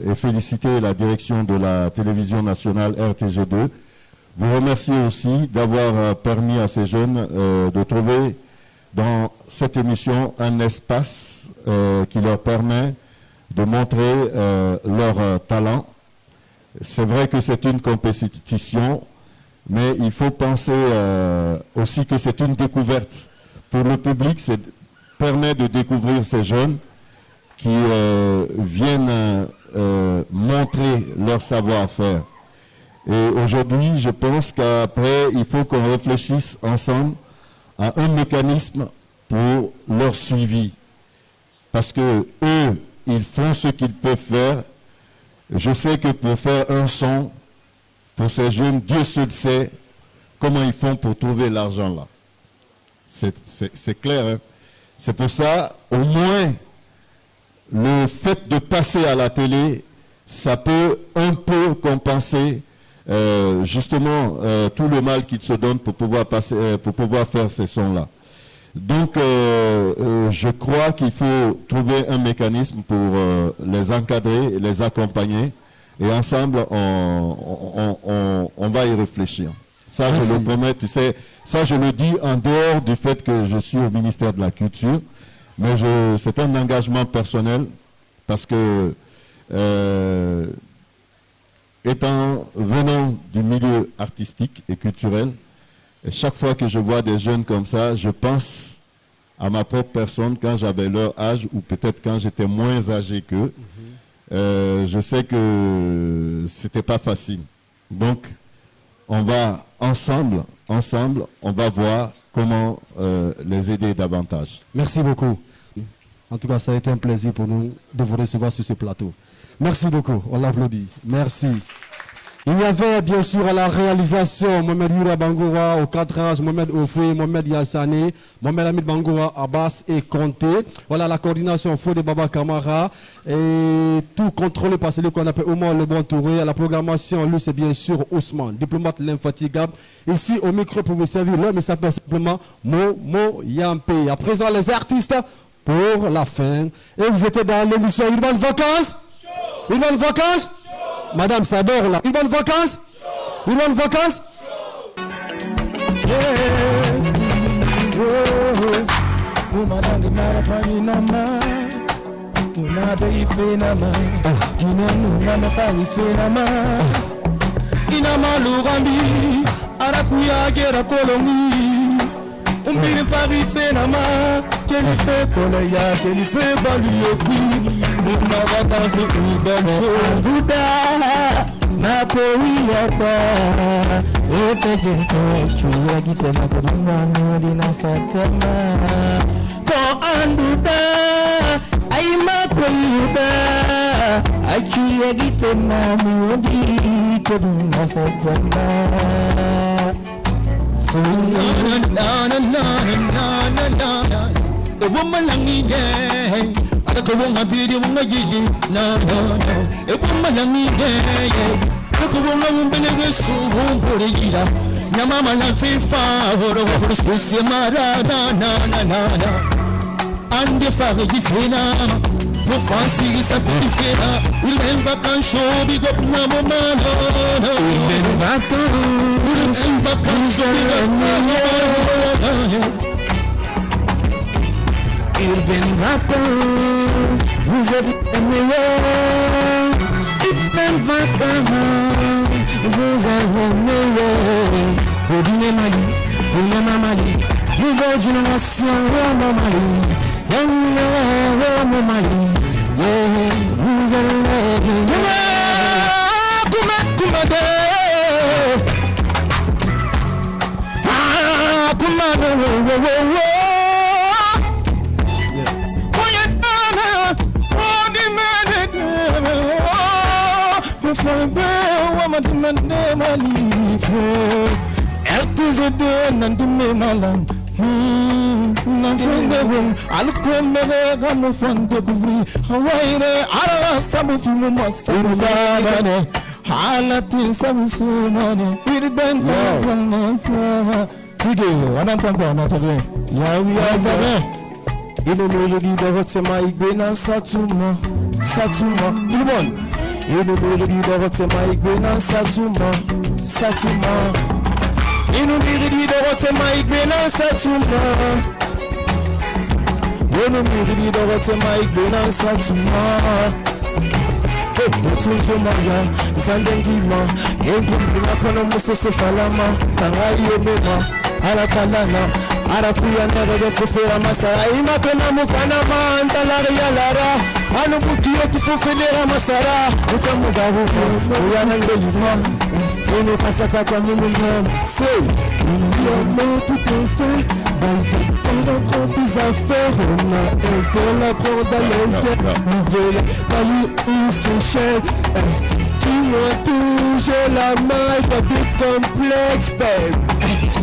et féliciter la direction de la télévision nationale RTG2. Vous remercier aussi d'avoir permis à ces jeunes de trouver dans cette émission un espace qui leur permet de montrer leur talent. C'est vrai que c'est une compétition, mais il faut penser aussi que c'est une découverte. Pour le public, ça permet de découvrir ces jeunes qui viennent montrer leur savoir-faire. Et aujourd'hui, je pense qu'après, il faut qu'on réfléchisse ensemble à un mécanisme pour leur suivi. Parce que eux, ils font ce qu'ils peuvent faire. Je sais que pour faire un son, pour ces jeunes, Dieu seul sait comment ils font pour trouver l'argent là. C'est clair. Hein? C'est pour ça, au moins, le fait de passer à la télé, ça peut un peu compenser justement tout le mal qu'ils se donnent pour pouvoir faire ces sons-là. Donc, je crois qu'il faut trouver un mécanisme pour les encadrer, les accompagner, et ensemble, on va y réfléchir. Ça, je le promets, tu sais, ça, je le dis en dehors du fait que je suis au ministère de la Culture, mais c'est un engagement personnel parce que, venant du milieu artistique et culturel, et chaque fois que je vois des jeunes comme ça, je pense à ma propre personne quand j'avais leur âge ou peut-être quand j'étais moins âgé qu'eux. Je sais que c'était pas facile. Donc, on va ensemble, on va voir comment les aider davantage. Merci beaucoup. En tout cas, ça a été un plaisir pour nous de vous recevoir sur ce plateau. Merci beaucoup, on l'applaudit. Merci. Il y avait bien sûr à la réalisation Mohamed Yura Bangoura, au cadrage Mohamed Ofoui, Mohamed Yassane, Mohamed Hamid Bangoura, Abbas et Conté. Voilà la coordination Fodé Baba Kamara et tout contrôlé par celui qu'on appelle Omar Le Bon Touré. À la programmation, lui c'est bien sûr Ousmane, diplomate l'infatigable. Ici au micro pour vous servir, l'homme il s'appelle simplement Momo Yampé. À présent les artistes pour la fin. Et vous étiez dans l'émission Urban Vacances. Urban Vacances. Madame s'adore là. Une bonne vacances? Une bonne vacances? Umbiri fari fenama, keli fe koleya, keli fe balioki, muna vacances urban show. Buda, na kowiya kwa, ete jento chuya gite makaruma nwadi na fatama. Ko anduda, aima koyuda, achuya gite mamuodi koduna fatama. Na na na na na na. The woman langi day, I don't want to be the woman gigi. No no no. A woman langi day, I don't want to be the woman gigi. Na mama la fifa, for the space mara na na na na. And the father di fena, no fancy sa fena. We never can show big up na mama no. We never can. Urban Vacances, vous êtes les meilleurs. Urban Vacances, vous êtes les meilleurs. Pour dîner Mali, pour Yama Mali, nouvelle génération Yama Mali, Yama Mali, vous êtes les meilleurs. Kumade. Kumade, RTZ2 nandume malam na fende alkomere gamu fande kuvri hawaire ala sabu fimu masabane halati sabu sunane irbenta tanfa video anantamba natabe ya wiya tabe ino melodi de votre mic bena satuma tout le monde ino melodi de votre mic bena satuma ino melodi de votre mic bena satuma ino melodi de votre mic bena satuma Mutuntu maya, Zandengima, Yengumbina kono musese falama, Tangai yomema, Arakalana, Arakuya nere fufera masara, Imakana mukana mandalari yalara, Anubukiyo kifufelera masara, Utamugabu, Uyanango yuma, Unu pasakata mumulem, Say, Unu tout est fait, pendant qu'on des affaires, on a été la prendre à l'aise, nouvelle, Mali ou Seychelles, dis-moi tout, j'ai la main, pas de complexe,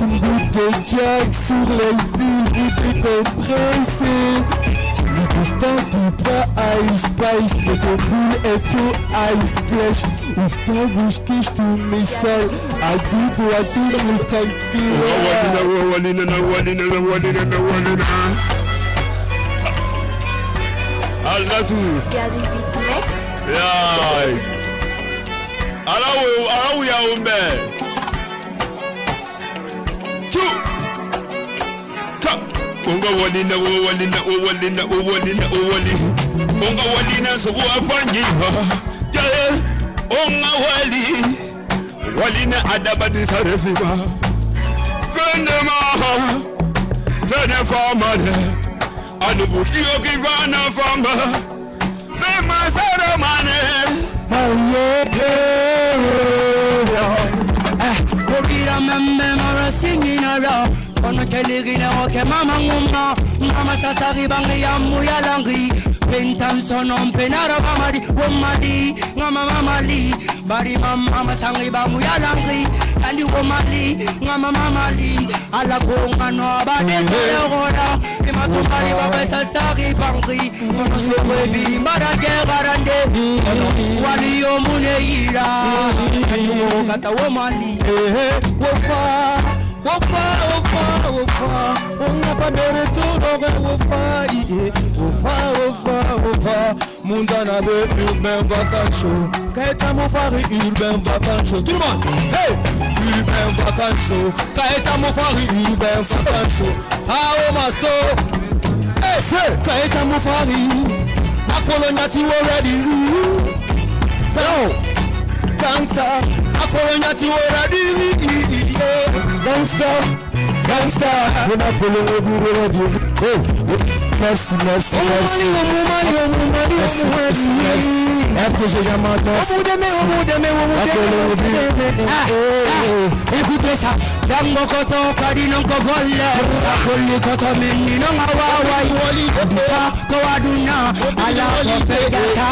une bout de jack sur les îles, bout de compressé, le constat du bras Ice Spice, le boule est trop Ice Splash, ouvre ta bouche qui je te mets seul, à tout ou à tout le tranquille. Alatu. Ya. Alawu ya umbe. walina onga walina so wafanyiwa jaye onga walina adabadi sarefiwa venema vene famane anubukiyo kivana fama vema saramane Okira membe mara singing around. Kono keligina oke mama ngumma. Mama sasari bangi ya muya langi. Pentam sonom penara mamadi womadi. Ngama mamali. Bari mama sangi ba muya langi. Ali womali. Ngama mamali. Ala konga no abade kore gora. Ima tumari baba sasari bangi. Kono sowebi mara gerarande. Kono wali yo mune ira. Kanyo kata womali. Wofa, unga bere todo wofa, Mundana be urbain vacances show. Kaeta Mofari urbain vacances show. Tout le monde, hey, urbain vacances show. Kaeta Mofari urbain vacances show. Hao maso, hey, c'est Kaeta Mofari. Akolonyati already. Go, gangsta. Akolonyati already. Gangsta. When I pull over radio, hey, merci. Écoutez ça, Dango Koto, Kadino Kogolle, Sakoli Koto Mini, non Hawaii, Kowaduna, Allah Fegata.